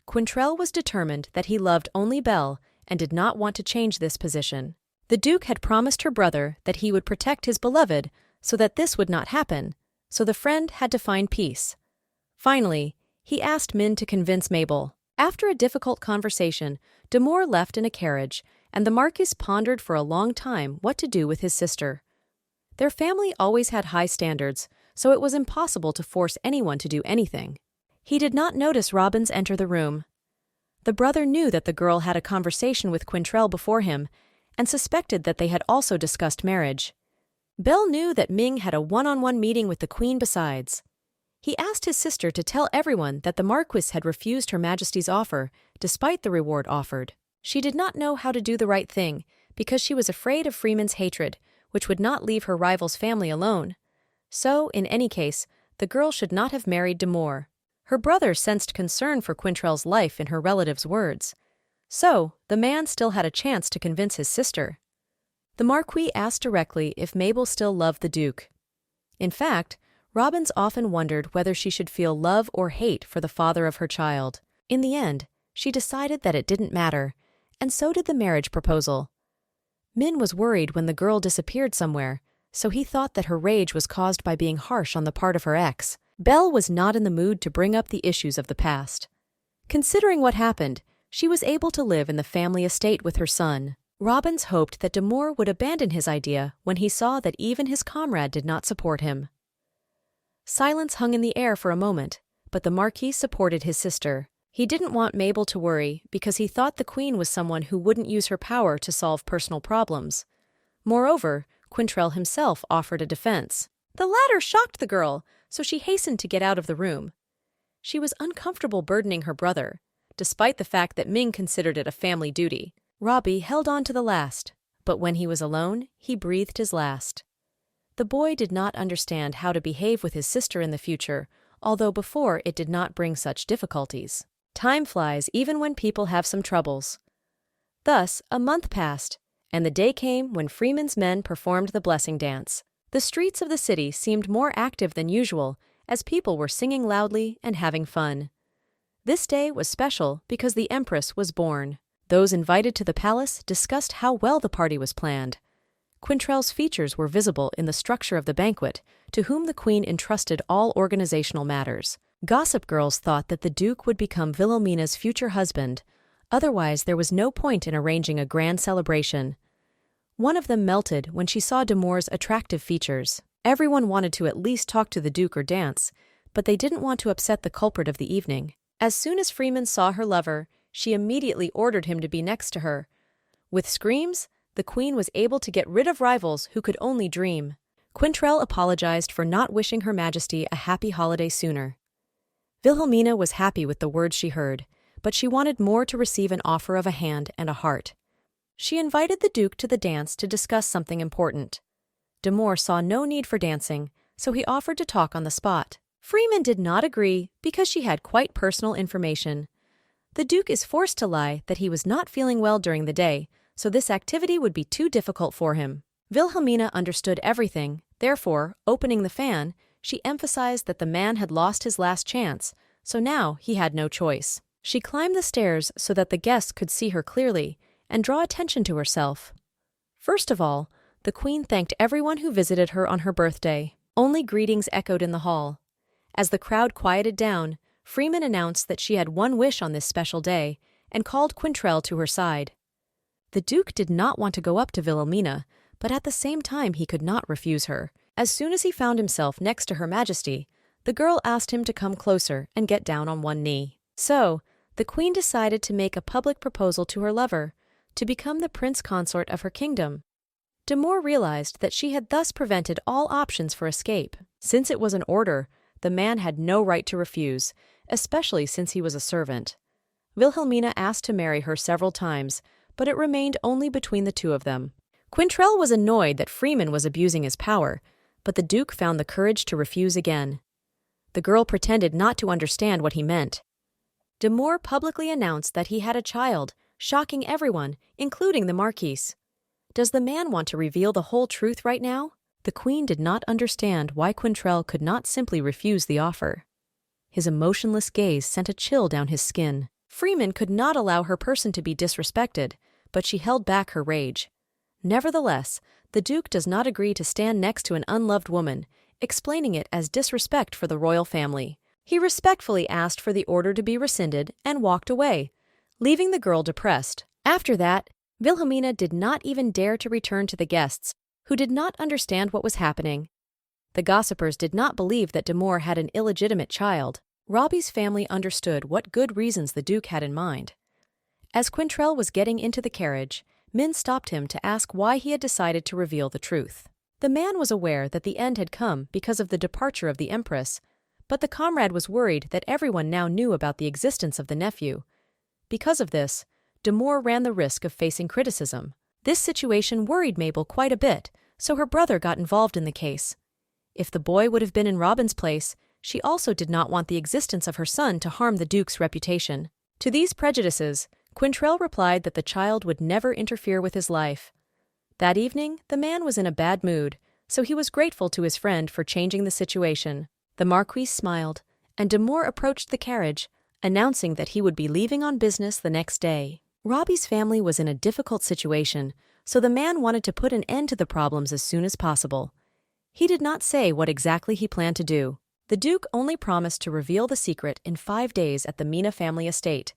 Quintrell was determined that he loved only Belle and did not want to change this position. The Duke had promised her brother that he would protect his beloved so that this would not happen, so the friend had to find peace. Finally, he asked Min to convince Mabel. After a difficult conversation, Demore left in a carriage, and the Marquis pondered for a long time what to do with his sister. Their family always had high standards, so it was impossible to force anyone to do anything. He did not notice Robbins enter the room. The brother knew that the girl had a conversation with Quintrell before him, and suspected that they had also discussed marriage. Belle knew that Ming had a one-on-one meeting with the Queen besides. He asked his sister to tell everyone that the Marquis had refused Her Majesty's offer, despite the reward offered. She did not know how to do the right thing, because she was afraid of Freeman's hatred, which would not leave her rival's family alone. So, in any case, the girl should not have married Demore. Her brother sensed concern for Quintrell's life in her relative's words. So, the man still had a chance to convince his sister. The Marquis asked directly if Mabel still loved the Duke. In fact, Robbins often wondered whether she should feel love or hate for the father of her child. In the end, she decided that it didn't matter, and so did the marriage proposal. Min was worried when the girl disappeared somewhere, so he thought that her rage was caused by being harsh on the part of her ex. Belle was not in the mood to bring up the issues of the past. Considering what happened, she was able to live in the family estate with her son. Robbins hoped that Demore would abandon his idea when he saw that even his comrade did not support him. Silence hung in the air for a moment, but the Marquis supported his sister. He didn't want Mabel to worry because he thought the Queen was someone who wouldn't use her power to solve personal problems. Moreover, Quintrell himself offered a defense. The latter shocked the girl, so she hastened to get out of the room. She was uncomfortable burdening her brother, despite the fact that Ming considered it a family duty. Robbie held on to the last, but when he was alone, he breathed his last. The boy did not understand how to behave with his sister in the future, although before it did not bring such difficulties. Time flies even when people have some troubles. Thus, a month passed, and the day came when Freeman's men performed the blessing dance. The streets of the city seemed more active than usual, as people were singing loudly and having fun. This day was special because the Empress was born. Those invited to the palace discussed how well the party was planned. Quintrell's features were visible in the structure of the banquet, to whom the queen entrusted all organizational matters. Gossip girls thought that the Duke would become Wilhelmina's future husband, otherwise there was no point in arranging a grand celebration. One of them melted when she saw Demore's attractive features. Everyone wanted to at least talk to the Duke or dance, but they didn't want to upset the culprit of the evening. As soon as Freeman saw her lover, she immediately ordered him to be next to her. With screams, the queen was able to get rid of rivals who could only dream. Quintrell apologized for not wishing Her Majesty a happy holiday sooner. Wilhelmina was happy with the words she heard, but she wanted more to receive an offer of a hand and a heart. She invited the Duke to the dance to discuss something important. Demore saw no need for dancing, so he offered to talk on the spot. Freeman did not agree because she had quite personal information. The Duke is forced to lie that he was not feeling well during the day, so this activity would be too difficult for him. Wilhelmina understood everything, therefore, opening the fan, she emphasized that the man had lost his last chance, so now he had no choice. She climbed the stairs so that the guests could see her clearly and draw attention to herself. First of all, the queen thanked everyone who visited her on her birthday. Only greetings echoed in the hall. As the crowd quieted down, Freeman announced that she had one wish on this special day and called Quintrell to her side. The Duke did not want to go up to Wilhelmina, but at the same time he could not refuse her. As soon as he found himself next to Her Majesty, the girl asked him to come closer and get down on one knee. So, the queen decided to make a public proposal to her lover, to become the prince consort of her kingdom. Demore realized that she had thus prevented all options for escape. Since it was an order, the man had no right to refuse, especially since he was a servant. Wilhelmina asked to marry her several times, but it remained only between the two of them. Quintrell was annoyed that Freeman was abusing his power, but the Duke found the courage to refuse again. The girl pretended not to understand what he meant. Demore publicly announced that he had a child, shocking everyone, including the Marquise. Does the man want to reveal the whole truth right now? The queen did not understand why Quintrell could not simply refuse the offer. His emotionless gaze sent a chill down his skin. Freeman could not allow her person to be disrespected, but she held back her rage. Nevertheless, the Duke does not agree to stand next to an unloved woman, explaining it as disrespect for the royal family. He respectfully asked for the order to be rescinded and walked away, leaving the girl depressed. After that, Wilhelmina did not even dare to return to the guests, who did not understand what was happening. The gossipers did not believe that Demore had an illegitimate child. Robbie's family understood what good reasons the Duke had in mind. As Quintrell was getting into the carriage, Min stopped him to ask why he had decided to reveal the truth. The man was aware that the end had come because of the departure of the Empress, but the comrade was worried that everyone now knew about the existence of the nephew. Because of this, Demore ran the risk of facing criticism. This situation worried Mabel quite a bit, so her brother got involved in the case. If the boy would have been in Robin's place, she also did not want the existence of her son to harm the Duke's reputation. To these prejudices, Quintrell replied that the child would never interfere with his life. That evening, the man was in a bad mood, so he was grateful to his friend for changing the situation. The Marquis smiled, and Demore approached the carriage, announcing that he would be leaving on business the next day. Robbie's family was in a difficult situation, so the man wanted to put an end to the problems as soon as possible. He did not say what exactly he planned to do. The Duke only promised to reveal the secret in 5 days at the Mina family estate.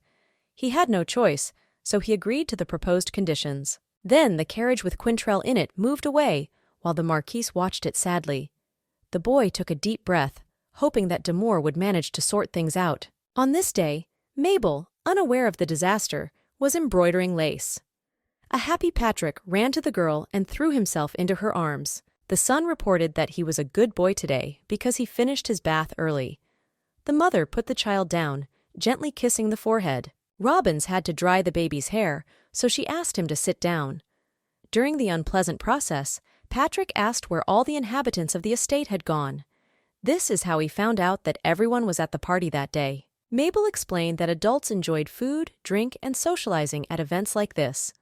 He had no choice, so he agreed to the proposed conditions. Then the carriage with Quintrell in it moved away, while the Marquise watched it sadly. The boy took a deep breath, hoping that Demore would manage to sort things out. On this day, Mabel, unaware of the disaster, was embroidering lace. A happy Patrick ran to the girl and threw himself into her arms. The son reported that he was a good boy today because he finished his bath early. The mother put the child down, gently kissing the forehead. Robbins had to dry the baby's hair, so she asked him to sit down. During the unpleasant process, Patrick asked where all the inhabitants of the estate had gone. This is how he found out that everyone was at the party that day. Mabel explained that adults enjoyed food, drink, and socializing at events like this.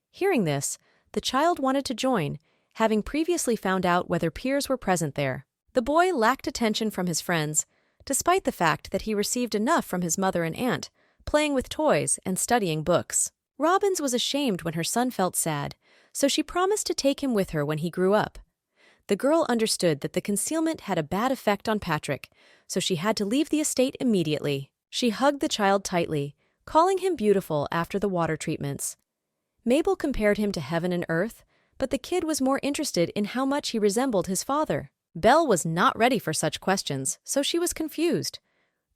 Hearing this, the child wanted to join, having previously found out whether peers were present there. The boy lacked attention from his friends, despite the fact that he received enough from his mother and aunt, playing with toys and studying books. Robbins was ashamed when her son felt sad, so she promised to take him with her when he grew up. The girl understood that the concealment had a bad effect on Patrick, so she had to leave the estate immediately. She hugged the child tightly, calling him beautiful after the water treatments. Mabel compared him to heaven and earth, but the kid was more interested in how much he resembled his father. Belle was not ready for such questions, so she was confused.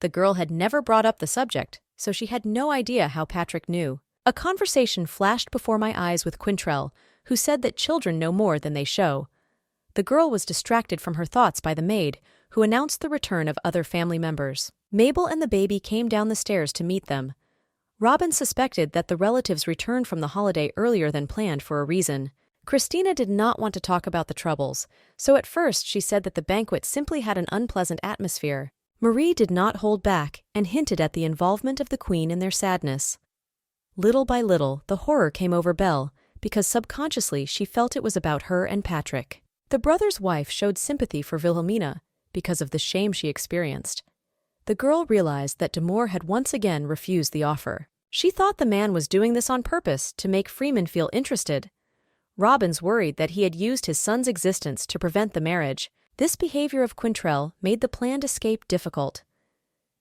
The girl had never brought up the subject, so she had no idea how Patrick knew. A conversation flashed before my eyes with Quintrell, who said that children know more than they show. The girl was distracted from her thoughts by the maid, who announced the return of other family members. Mabel and the baby came down the stairs to meet them. Robin suspected that the relatives returned from the holiday earlier than planned for a reason. Christina did not want to talk about the troubles, so at first she said that the banquet simply had an unpleasant atmosphere. Marie did not hold back and hinted at the involvement of the queen in their sadness. Little by little, the horror came over Belle, because subconsciously she felt it was about her and Patrick. The brother's wife showed sympathy for Wilhelmina because of the shame she experienced. The girl realized that Demore had once again refused the offer. She thought the man was doing this on purpose to make Freeman feel interested. Robbins worried that he had used his son's existence to prevent the marriage. This behavior of Quintrell made the planned escape difficult.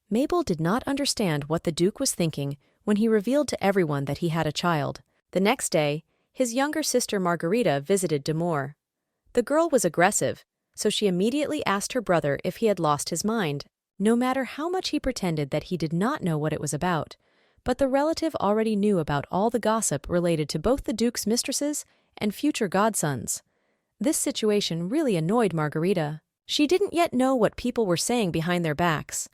Mabel did not understand what the Duke was thinking when he revealed to everyone that he had a child. The next day, his younger sister Margarita visited Demore. The girl was aggressive, so she immediately asked her brother if he had lost his mind. No matter how much he pretended that he did not know what it was about, but the relative already knew about all the gossip related to both the Duke's mistresses and future godsons. This situation really annoyed Margarita. She didn't yet know what people were saying behind their backs.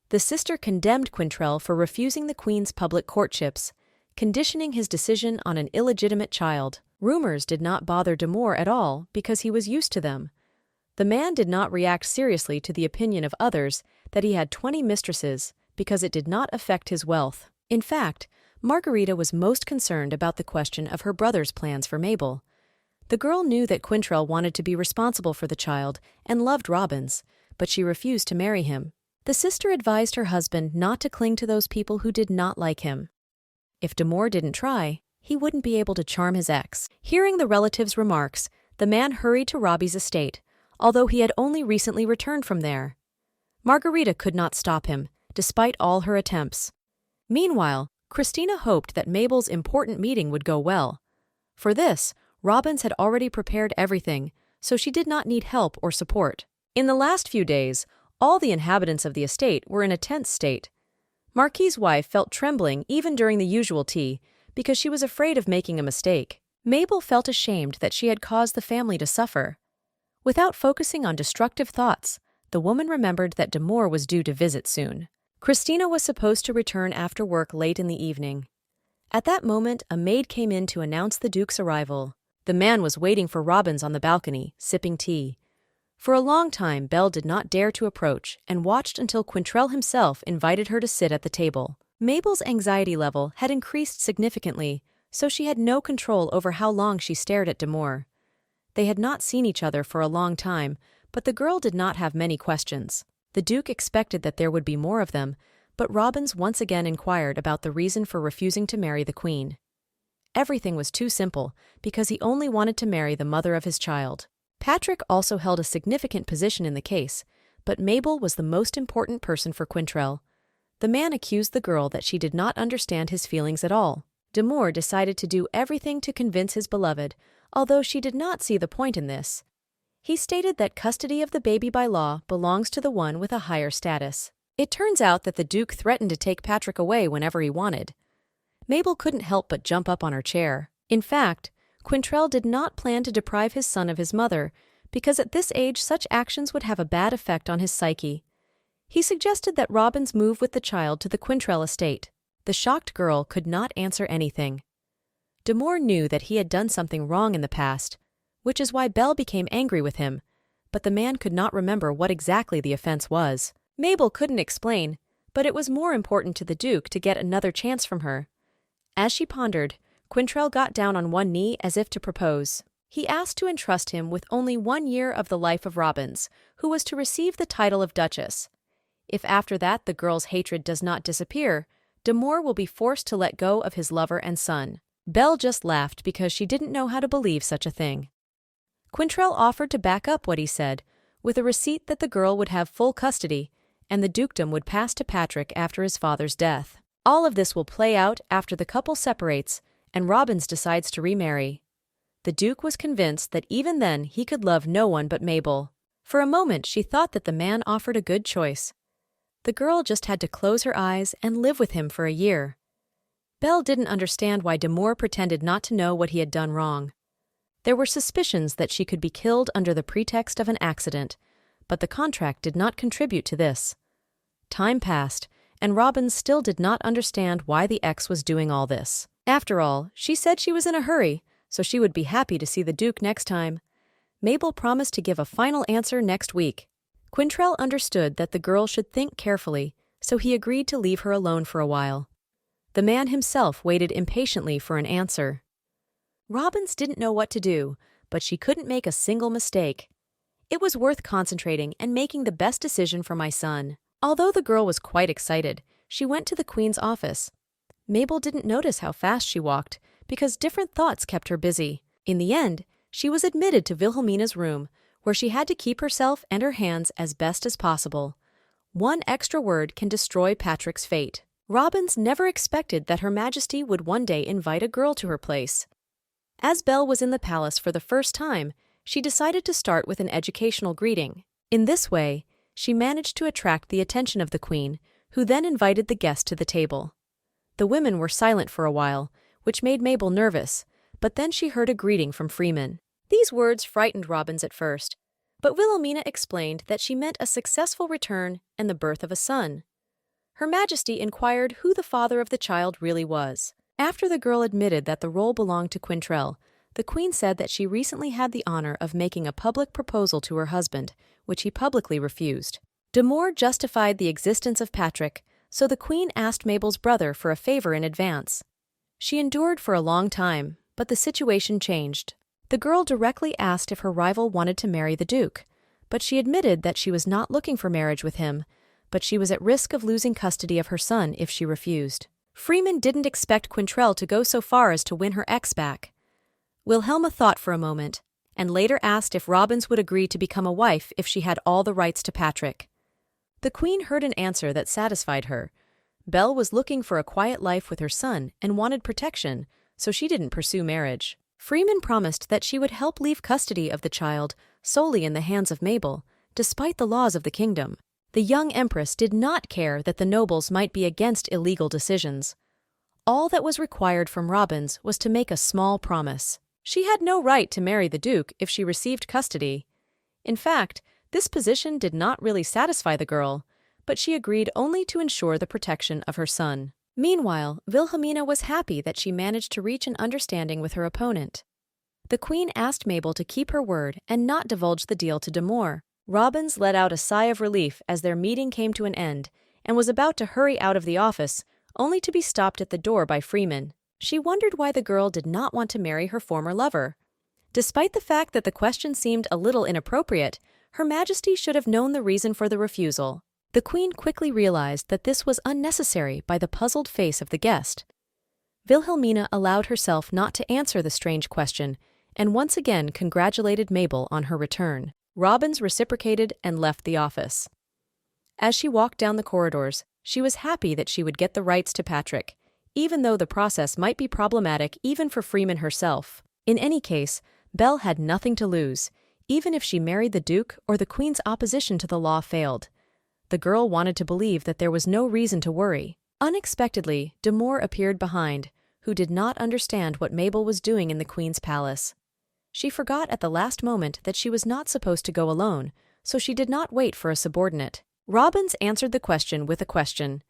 The sister condemned Quintrell for refusing the queen's public courtships, conditioning his decision on an illegitimate child. Rumors did not bother Demore at all because he was used to them. The man did not react seriously to the opinion of others that he had 20 mistresses because it did not affect his wealth. In fact, Margarita was most concerned about the question of her brother's plans for Mabel. The girl knew that Quintrell wanted to be responsible for the child and loved Robbins, but she refused to marry him. The sister advised her husband not to cling to those people who did not like him. If Demore didn't try, he wouldn't be able to charm his ex. Hearing the relatives' remarks, the man hurried to Robbie's estate, although he had only recently returned from there. Margarita could not stop him, despite all her attempts. Meanwhile, Christina hoped that Mabel's important meeting would go well. For this, Robbins had already prepared everything, so she did not need help or support. In the last few days, all the inhabitants of the estate were in a tense state. Marquis's wife felt trembling even during the usual tea because she was afraid of making a mistake. Mabel felt ashamed that she had caused the family to suffer. Without focusing on destructive thoughts, the woman remembered that Demore was due to visit soon. Christina was supposed to return after work late in the evening. At that moment, a maid came in to announce the Duke's arrival. The man was waiting for Robbins on the balcony, sipping tea. For a long time, Belle did not dare to approach and watched until Quintrell himself invited her to sit at the table. Mabel's anxiety level had increased significantly, so she had no control over how long she stared at Demore. They had not seen each other for a long time, but the girl did not have many questions. The Duke expected that there would be more of them, but Robbins once again inquired about the reason for refusing to marry the queen. Everything was too simple, because he only wanted to marry the mother of his child. Patrick also held a significant position in the case, but Mabel was the most important person for Quintrell. The man accused the girl that she did not understand his feelings at all. Demore decided to do everything to convince his beloved, although she did not see the point in this. He stated that custody of the baby by law belongs to the one with a higher status. It turns out that the Duke threatened to take Patrick away whenever he wanted. Mabel couldn't help but jump up on her chair. In fact, Quintrell did not plan to deprive his son of his mother, because at this age such actions would have a bad effect on his psyche. He suggested that Robins move with the child to the Quintrell estate. The shocked girl could not answer anything. Demore knew that he had done something wrong in the past, which is why Belle became angry with him, but the man could not remember what exactly the offense was. Mabel couldn't explain, but it was more important to the Duke to get another chance from her. As she pondered, Quintrell got down on one knee as if to propose. He asked to entrust him with only 1 year of the life of Robins, who was to receive the title of Duchess. If after that the girl's hatred does not disappear, Demore will be forced to let go of his lover and son. Belle just laughed because she didn't know how to believe such a thing. Quintrell offered to back up what he said, with a receipt that the girl would have full custody, and the dukedom would pass to Patrick after his father's death. All of this will play out after the couple separates and Robins decides to remarry. The Duke was convinced that even then he could love no one but Mabel. For a moment she thought that the man offered a good choice. The girl just had to close her eyes and live with him for a year. Belle didn't understand why Demore pretended not to know what he had done wrong. There were suspicions that she could be killed under the pretext of an accident, but the contract did not contribute to this. Time passed, and Robins still did not understand why the ex was doing all this. After all, she said she was in a hurry, so she would be happy to see the Duke next time. Mabel promised to give a final answer next week. Quintrell understood that the girl should think carefully, so he agreed to leave her alone for a while. The man himself waited impatiently for an answer. Robins didn't know what to do, but she couldn't make a single mistake. It was worth concentrating and making the best decision for my son. Although the girl was quite excited, she went to the Queen's office. Mabel didn't notice how fast she walked, because different thoughts kept her busy. In the end, she was admitted to Wilhelmina's room, where she had to keep herself and her hands as best as possible. One extra word can destroy Patrick's fate. Robins never expected that Her Majesty would one day invite a girl to her place. As Belle was in the palace for the first time, she decided to start with an educational greeting. In this way, she managed to attract the attention of the Queen, who then invited the guest to the table. The women were silent for a while, which made Mabel nervous, but then she heard a greeting from Freeman. These words frightened Robins at first, but Wilhelmina explained that she meant a successful return and the birth of a son. Her Majesty inquired who the father of the child really was. After the girl admitted that the role belonged to Quintrell, the Queen said that she recently had the honor of making a public proposal to her husband, which he publicly refused. Demore justified the existence of Patrick, so the Queen asked Mabel's brother for a favor in advance. She endured for a long time, but the situation changed. The girl directly asked if her rival wanted to marry the Duke, but she admitted that she was not looking for marriage with him, but she was at risk of losing custody of her son if she refused. Freeman didn't expect Quintrell to go so far as to win her ex back. Wilhelma thought for a moment, and later asked if Robins would agree to become a wife if she had all the rights to Patrick. The Queen heard an answer that satisfied her. Belle was looking for a quiet life with her son and wanted protection, so she didn't pursue marriage. Freeman promised that she would help leave custody of the child solely in the hands of Mabel, despite the laws of the kingdom. The young empress did not care that the nobles might be against illegal decisions. All that was required from Robins was to make a small promise. She had no right to marry the Duke if she received custody. In fact, this position did not really satisfy the girl, but she agreed only to ensure the protection of her son. Meanwhile, Wilhelmina was happy that she managed to reach an understanding with her opponent. The Queen asked Mabel to keep her word and not divulge the deal to Demore. Robins let out a sigh of relief as their meeting came to an end and was about to hurry out of the office, only to be stopped at the door by Freeman. She wondered why the girl did not want to marry her former lover. Despite the fact that the question seemed a little inappropriate, Her Majesty should have known the reason for the refusal. The Queen quickly realized that this was unnecessary by the puzzled face of the guest. Wilhelmina allowed herself not to answer the strange question and once again congratulated Mabel on her return. Robins reciprocated and left the office. As she walked down the corridors, she was happy that she would get the rights to Patrick, even though the process might be problematic even for Freeman herself. In any case, Belle had nothing to lose, even if she married the Duke or the Queen's opposition to the law failed. The girl wanted to believe that there was no reason to worry. Unexpectedly, Demore appeared behind, who did not understand what Mabel was doing in the Queen's palace. She forgot at the last moment that she was not supposed to go alone, so she did not wait for a subordinate. Robbins answered the question with a question.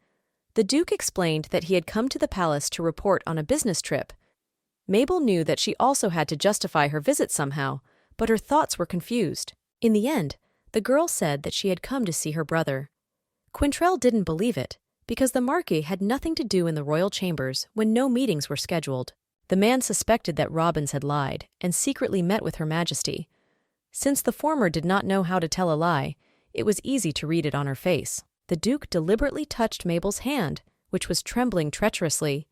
The Duke explained that he had come to the palace to report on a business trip. Mabel knew that she also had to justify her visit somehow, but her thoughts were confused. In the end, the girl said that she had come to see her brother. Quintrell didn't believe it, because the Marquis had nothing to do in the royal chambers when no meetings were scheduled. The man suspected that Robbins had lied and secretly met with Her Majesty. Since the former did not know how to tell a lie, it was easy to read it on her face. The Duke deliberately touched Mabel's hand, which was trembling treacherously.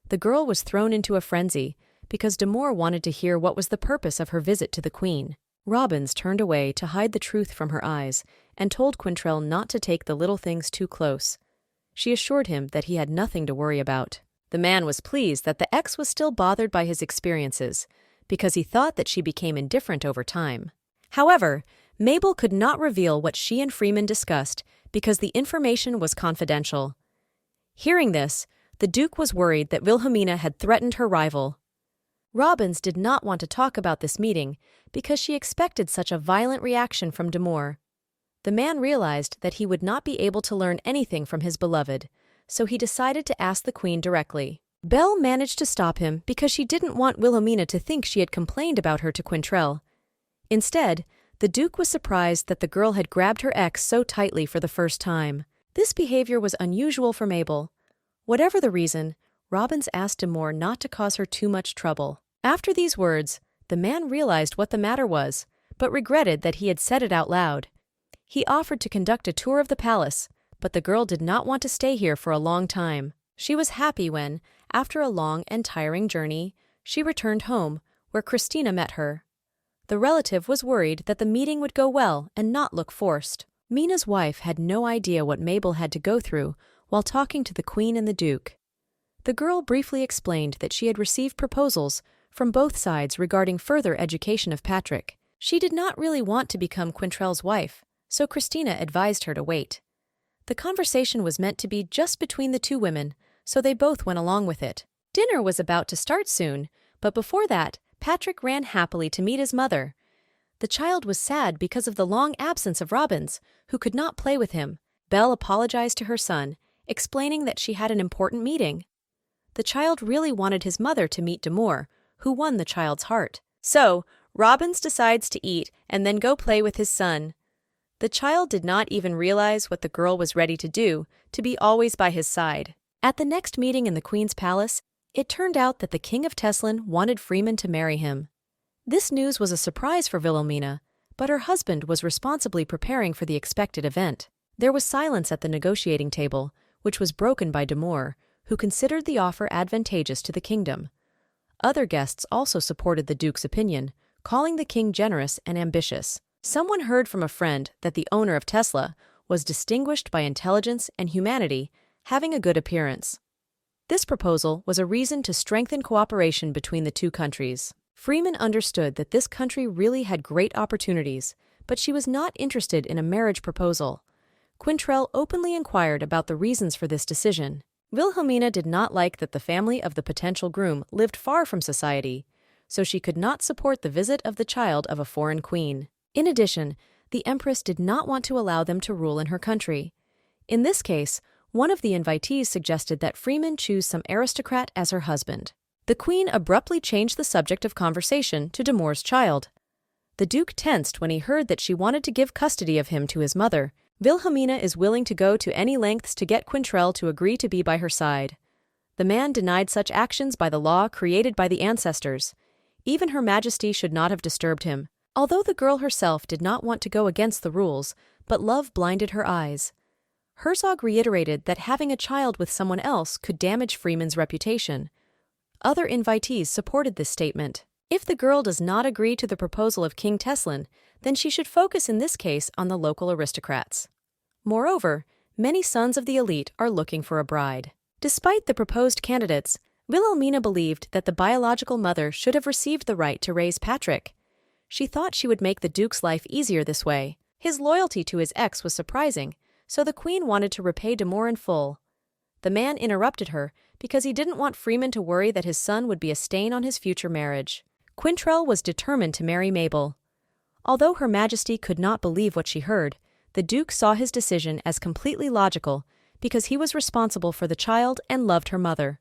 The girl was thrown into a frenzy, because Demore wanted to hear what was the purpose of her visit to the Queen. Robbins turned away to hide the truth from her eyes and told Quintrell not to take the little things too close. She assured him that he had nothing to worry about. The man was pleased that the ex was still bothered by his experiences, because he thought that she became indifferent over time. However, Mabel could not reveal what she and Freeman discussed because the information was confidential. Hearing this, the Duke was worried that Wilhelmina had threatened her rival. Robbins did not want to talk about this meeting because she expected such a violent reaction from Demore. The man realized that he would not be able to learn anything from his beloved, so he decided to ask the Queen directly. Belle managed to stop him because she didn't want Wilhelmina to think she had complained about her to Quintrell. Instead, the Duke was surprised that the girl had grabbed her ex so tightly for the first time. This behavior was unusual for Mabel. Whatever the reason, Robbins asked Demore not to cause her too much trouble. After these words, the man realized what the matter was, but regretted that he had said it out loud. He offered to conduct a tour of the palace, but the girl did not want to stay here for a long time. She was happy when, after a long and tiring journey, she returned home, where Christina met her. The relative was worried that the meeting would go well and not look forced. Mina's wife had no idea what Mabel had to go through while talking to the Queen and the Duke. The girl briefly explained that she had received proposals from both sides regarding further education of Patrick. She did not really want to become Quintrell's wife, so Christina advised her to wait. The conversation was meant to be just between the two women, so they both went along with it. Dinner was about to start soon, but before that, Patrick ran happily to meet his mother. The child was sad because of the long absence of Robbins, who could not play with him. Belle apologized to her son, explaining that she had an important meeting. The child really wanted his mother to meet Demore, who won the child's heart. So, Robbins decides to eat and then go play with his son. The child did not even realize what the girl was ready to do, to be always by his side. At the next meeting in the Queen's palace, it turned out that the King of Teslin wanted Freeman to marry him. This news was a surprise for Wilhelmina, but her husband was responsibly preparing for the expected event. There was silence at the negotiating table, which was broken by Demore, who considered the offer advantageous to the kingdom. Other guests also supported the Duke's opinion, calling the king generous and ambitious. Someone heard from a friend that the owner of Tesla was distinguished by intelligence and humanity, having a good appearance. This proposal was a reason to strengthen cooperation between the two countries. Freeman understood that this country really had great opportunities, but she was not interested in a marriage proposal. Quintrell openly inquired about the reasons for this decision. Wilhelmina did not like that the family of the potential groom lived far from society, so she could not support the visit of the child of a foreign queen. In addition, the Empress did not want to allow them to rule in her country. In this case, one of the invitees suggested that Freeman choose some aristocrat as her husband. The Queen abruptly changed the subject of conversation to Demore's child. The Duke tensed when he heard that she wanted to give custody of him to his mother. Wilhelmina is willing to go to any lengths to get Quintrell to agree to be by her side. The man denied such actions by the law created by the ancestors. Even Her Majesty should not have disturbed him. Although the girl herself did not want to go against the rules, but love blinded her eyes. Herzog reiterated that having a child with someone else could damage Freeman's reputation. Other invitees supported this statement. If the girl does not agree to the proposal of King Teslin, then she should focus in this case on the local aristocrats. Moreover, many sons of the elite are looking for a bride. Despite the proposed candidates, Wilhelmina believed that the biological mother should have received the right to raise Patrick. She thought she would make the Duke's life easier this way. His loyalty to his ex was surprising, so the Queen wanted to repay Demore in full. The man interrupted her because he didn't want Freeman to worry that his son would be a stain on his future marriage. Quintrell was determined to marry Mabel. Although Her Majesty could not believe what she heard, the Duke saw his decision as completely logical because he was responsible for the child and loved her mother.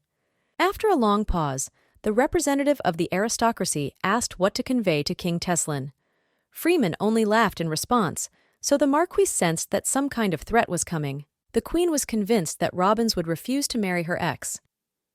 After a long pause, the representative of the aristocracy asked what to convey to King Teslin. Freeman only laughed in response, so the Marquis sensed that some kind of threat was coming. The Queen was convinced that Robbins would refuse to marry her ex.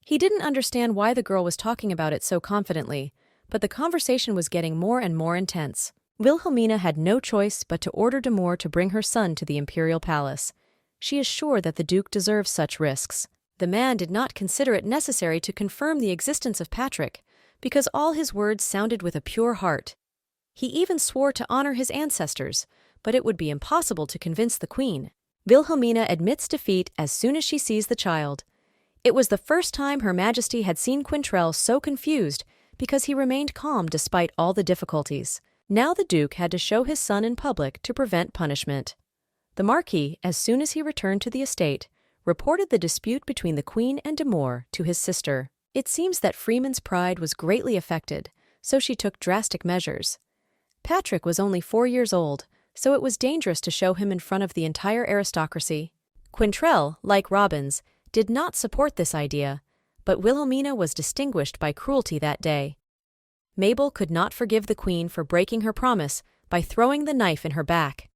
He didn't understand why the girl was talking about it so confidently, but the conversation was getting more and more intense. Wilhelmina had no choice but to order Demore to bring her son to the imperial palace. She is sure that the Duke deserves such risks. The man did not consider it necessary to confirm the existence of Patrick, because all his words sounded with a pure heart. He even swore to honor his ancestors, but it would be impossible to convince the Queen. Wilhelmina admits defeat as soon as she sees the child. It was the first time Her Majesty had seen Quintrell so confused because he remained calm despite all the difficulties. Now the Duke had to show his son in public to prevent punishment. The Marquis, as soon as he returned to the estate, reported the dispute between the Queen and Demore to his sister. It seems that Freeman's pride was greatly affected, so she took drastic measures. Patrick was only 4 years old, so it was dangerous to show him in front of the entire aristocracy. Quintrell, like Robbins, did not support this idea, but Wilhelmina was distinguished by cruelty that day. Mabel could not forgive the Queen for breaking her promise by throwing the knife in her back.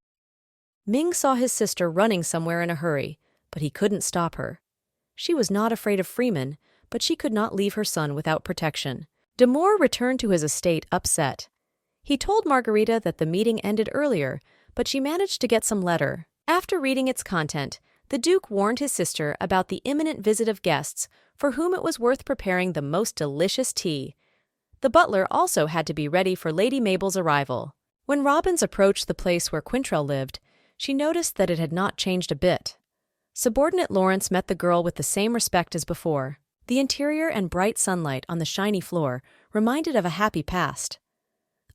Ming saw his sister running somewhere in a hurry, but he couldn't stop her. She was not afraid of Freeman, but she could not leave her son without protection. Demore returned to his estate upset. He told Margarita that the meeting ended earlier, but she managed to get some letter. After reading its content, the Duke warned his sister about the imminent visit of guests for whom it was worth preparing the most delicious tea. The butler also had to be ready for Lady Mabel's arrival. When Robbins approached the place where Quintrell lived, she noticed that it had not changed a bit. Subordinate Lawrence met the girl with the same respect as before. The interior and bright sunlight on the shiny floor reminded of a happy past.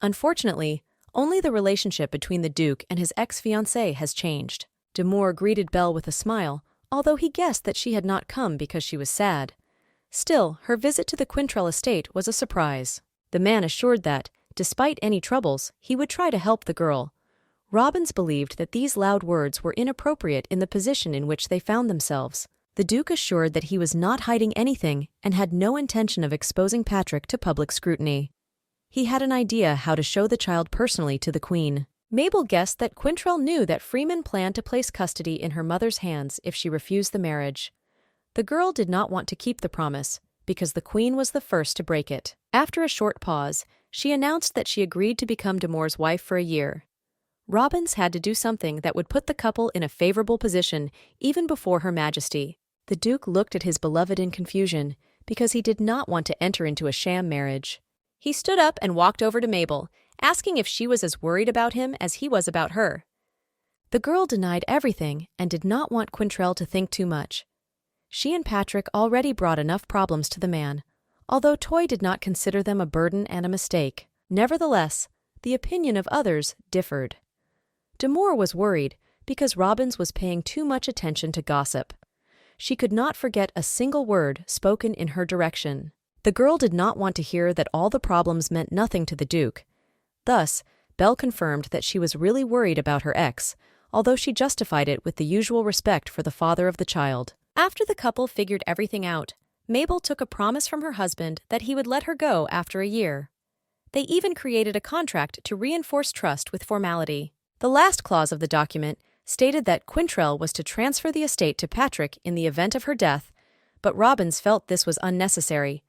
Unfortunately, only the relationship between the Duke and his ex-fiancée has changed. Demore greeted Belle with a smile, although he guessed that she had not come because she was sad. Still, her visit to the Quintrell estate was a surprise. The man assured that, despite any troubles, he would try to help the girl. Robbins believed that these loud words were inappropriate in the position in which they found themselves. The Duke assured that he was not hiding anything and had no intention of exposing Patrick to public scrutiny. He had an idea how to show the child personally to the Queen. Mabel guessed that Quintrell knew that Freeman planned to place custody in her mother's hands if she refused the marriage. The girl did not want to keep the promise, because the Queen was the first to break it. After a short pause, she announced that she agreed to become Demore's wife for a year. Robbins had to do something that would put the couple in a favorable position even before Her Majesty. The Duke looked at his beloved in confusion, because he did not want to enter into a sham marriage. He stood up and walked over to Mabel, asking if she was as worried about him as he was about her. The girl denied everything and did not want Quintrell to think too much. She and Patrick already brought enough problems to the man, although Toy did not consider them a burden and a mistake. Nevertheless, the opinion of others differed. Demore was worried because Robbins was paying too much attention to gossip. She could not forget a single word spoken in her direction. The girl did not want to hear that all the problems meant nothing to the Duke. Thus, Belle confirmed that she was really worried about her ex, although she justified it with the usual respect for the father of the child. After the couple figured everything out, Mabel took a promise from her husband that he would let her go after a year. They even created a contract to reinforce trust with formality. The last clause of the document stated that Quintrell was to transfer the estate to Patrick in the event of her death, but Robbins felt this was unnecessary.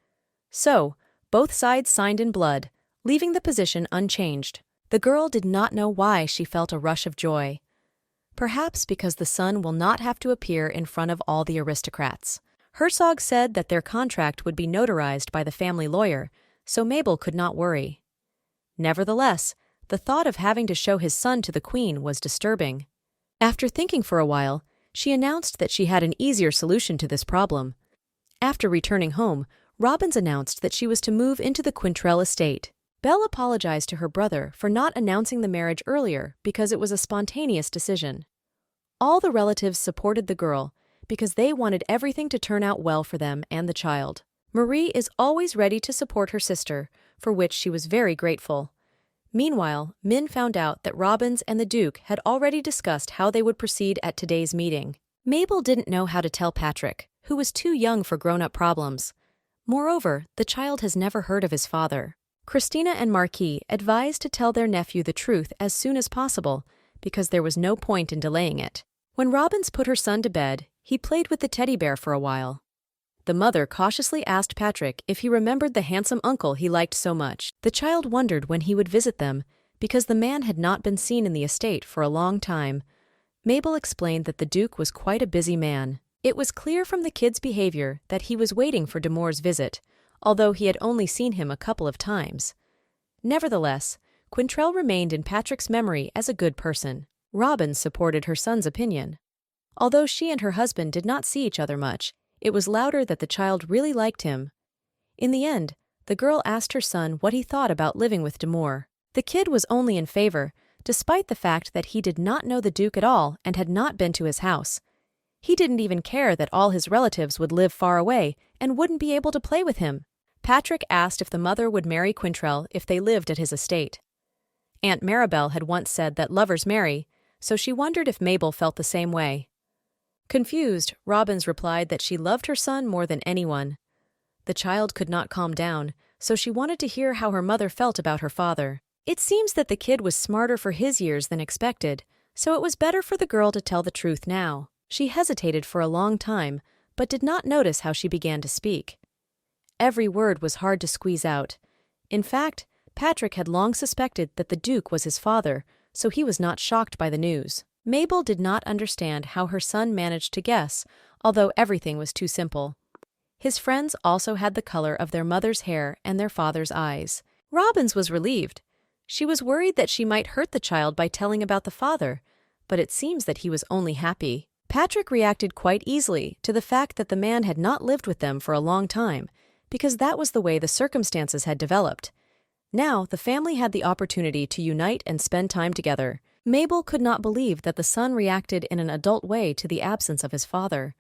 So, both sides signed in blood, leaving the position unchanged. The girl did not know why she felt a rush of joy. Perhaps because the son will not have to appear in front of all the aristocrats. Herzog said that their contract would be notarized by the family lawyer, so Mabel could not worry. Nevertheless, the thought of having to show his son to the Queen was disturbing. After thinking for a while, she announced that she had an easier solution to this problem. After returning home, Robbins announced that she was to move into the Quintrell estate. Belle apologized to her brother for not announcing the marriage earlier because it was a spontaneous decision. All the relatives supported the girl because they wanted everything to turn out well for them and the child. Marie is always ready to support her sister, for which she was very grateful. Meanwhile, Min found out that Robbins and the Duke had already discussed how they would proceed at today's meeting. Mabel didn't know how to tell Patrick, who was too young for grown-up problems. Moreover, the child has never heard of his father. Christina and Marquis advised to tell their nephew the truth as soon as possible, because there was no point in delaying it. When Robbins put her son to bed, he played with the teddy bear for a while. The mother cautiously asked Patrick if he remembered the handsome uncle he liked so much. The child wondered when he would visit them, because the man had not been seen in the estate for a long time. Mabel explained that the Duke was quite a busy man. It was clear from the kid's behavior that he was waiting for Damour's visit, although he had only seen him a couple of times. Nevertheless, Quintrell remained in Patrick's memory as a good person. Robin supported her son's opinion. Although she and her husband did not see each other much, it was louder that the child really liked him. In the end, the girl asked her son what he thought about living with Damour. The kid was only in favor, despite the fact that he did not know the Duke at all and had not been to his house. He didn't even care that all his relatives would live far away and wouldn't be able to play with him. Patrick asked if the mother would marry Quintrell if they lived at his estate. Aunt Maribel had once said that lovers marry, so she wondered if Mabel felt the same way. Confused, Robbins replied that she loved her son more than anyone. The child could not calm down, so she wanted to hear how her mother felt about her father. It seems that the kid was smarter for his years than expected, so it was better for the girl to tell the truth now. She hesitated for a long time, but did not notice how she began to speak. Every word was hard to squeeze out. In fact, Patrick had long suspected that the Duke was his father, so he was not shocked by the news. Mabel did not understand how her son managed to guess, although everything was too simple. His friends also had the color of their mother's hair and their father's eyes. Robbins was relieved. She was worried that she might hurt the child by telling about the father, but it seems that he was only happy. Patrick reacted quite easily to the fact that the man had not lived with them for a long time, because that was the way the circumstances had developed. Now, the family had the opportunity to unite and spend time together. Mabel could not believe that the son reacted in an adult way to the absence of his father.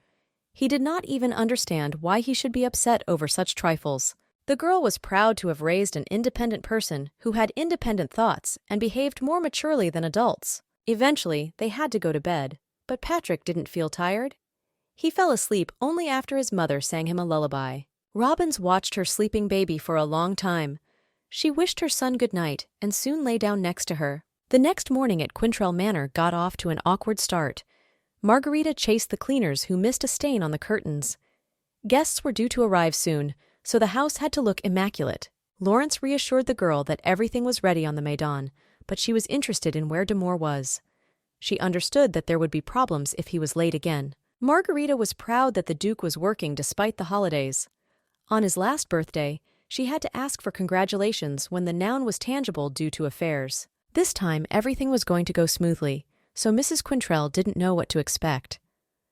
He did not even understand why he should be upset over such trifles. The girl was proud to have raised an independent person who had independent thoughts and behaved more maturely than adults. Eventually, they had to go to bed, but Patrick didn't feel tired. He fell asleep only after his mother sang him a lullaby. Robbins watched her sleeping baby for a long time. She wished her son good night and soon lay down next to her. The next morning at Quintrell Manor got off to an awkward start. Margarita chased the cleaners who missed a stain on the curtains. Guests were due to arrive soon, so the house had to look immaculate. Lawrence reassured the girl that everything was ready on the Maidan, but she was interested in where Damour was. She understood that there would be problems if he was late again. Margarita was proud that the Duke was working despite the holidays. On his last birthday, she had to ask for congratulations when the noun was tangible due to affairs. This time, everything was going to go smoothly, so Mrs. Quintrell didn't know what to expect.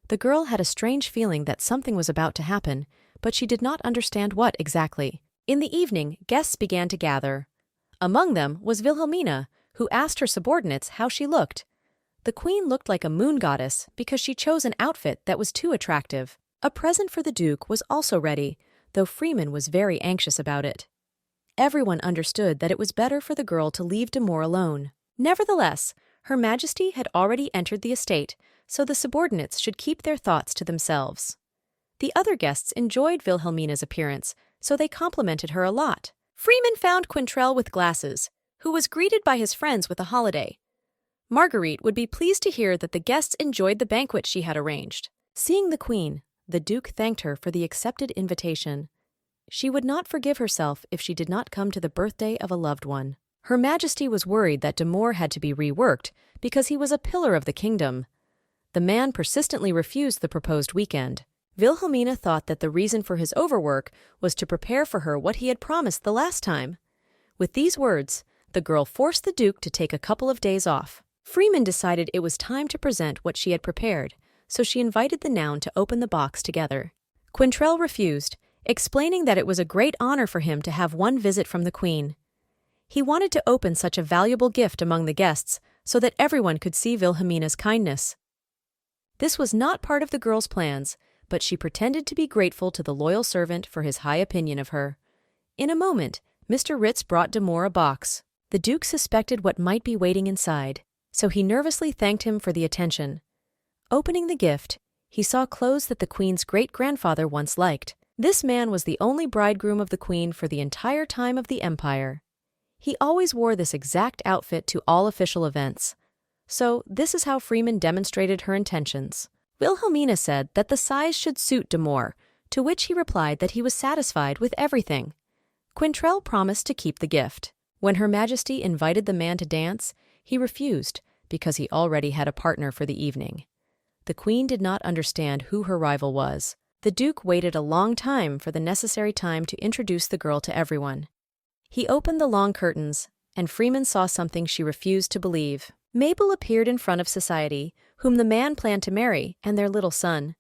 The girl had a strange feeling that something was about to happen, but she did not understand what exactly. In the evening, guests began to gather. Among them was Wilhelmina, who asked her subordinates how she looked. The queen looked like a moon goddess because she chose an outfit that was too attractive. A present for the Duke was also ready, though Freeman was very anxious about it. Everyone understood that it was better for the girl to leave Damour alone. Nevertheless, Her Majesty had already entered the estate, so the subordinates should keep their thoughts to themselves. The other guests enjoyed Wilhelmina's appearance, so they complimented her a lot. Freeman found Quintrell with glasses, who was greeted by his friends with a holiday. Marguerite would be pleased to hear that the guests enjoyed the banquet she had arranged. Seeing the queen, the Duke thanked her for the accepted invitation. She would not forgive herself if she did not come to the birthday of a loved one. Her Majesty was worried that Damour had to be reworked because he was a pillar of the kingdom. The man persistently refused the proposed weekend. Wilhelmina thought that the reason for his overwork was to prepare for her what he had promised the last time. With these words, the girl forced the Duke to take a couple of days off. Freeman decided it was time to present what she had prepared, so she invited the noun to open the box together. Quintrell refused, explaining that it was a great honor for him to have one visit from the queen. He wanted to open such a valuable gift among the guests so that everyone could see Wilhelmina's kindness. This was not part of the girl's plans, but she pretended to be grateful to the loyal servant for his high opinion of her. In a moment, Mr. Ritz brought Damour a box. The Duke suspected what might be waiting inside, so he nervously thanked him for the attention. Opening the gift, he saw clothes that the Queen's great-grandfather once liked. This man was the only bridegroom of the Queen for the entire time of the Empire. He always wore this exact outfit to all official events. So, this is how Freeman demonstrated her intentions. Wilhelmina said that the size should suit D'Amour, to which he replied that he was satisfied with everything. Quintrell promised to keep the gift. When Her Majesty invited the man to dance, he refused because he already had a partner for the evening. The Queen did not understand who her rival was. The Duke waited a long time for the necessary time to introduce the girl to everyone. He opened the long curtains, and Freeman saw something she refused to believe. Mabel appeared in front of society, whom the man planned to marry, and their little son.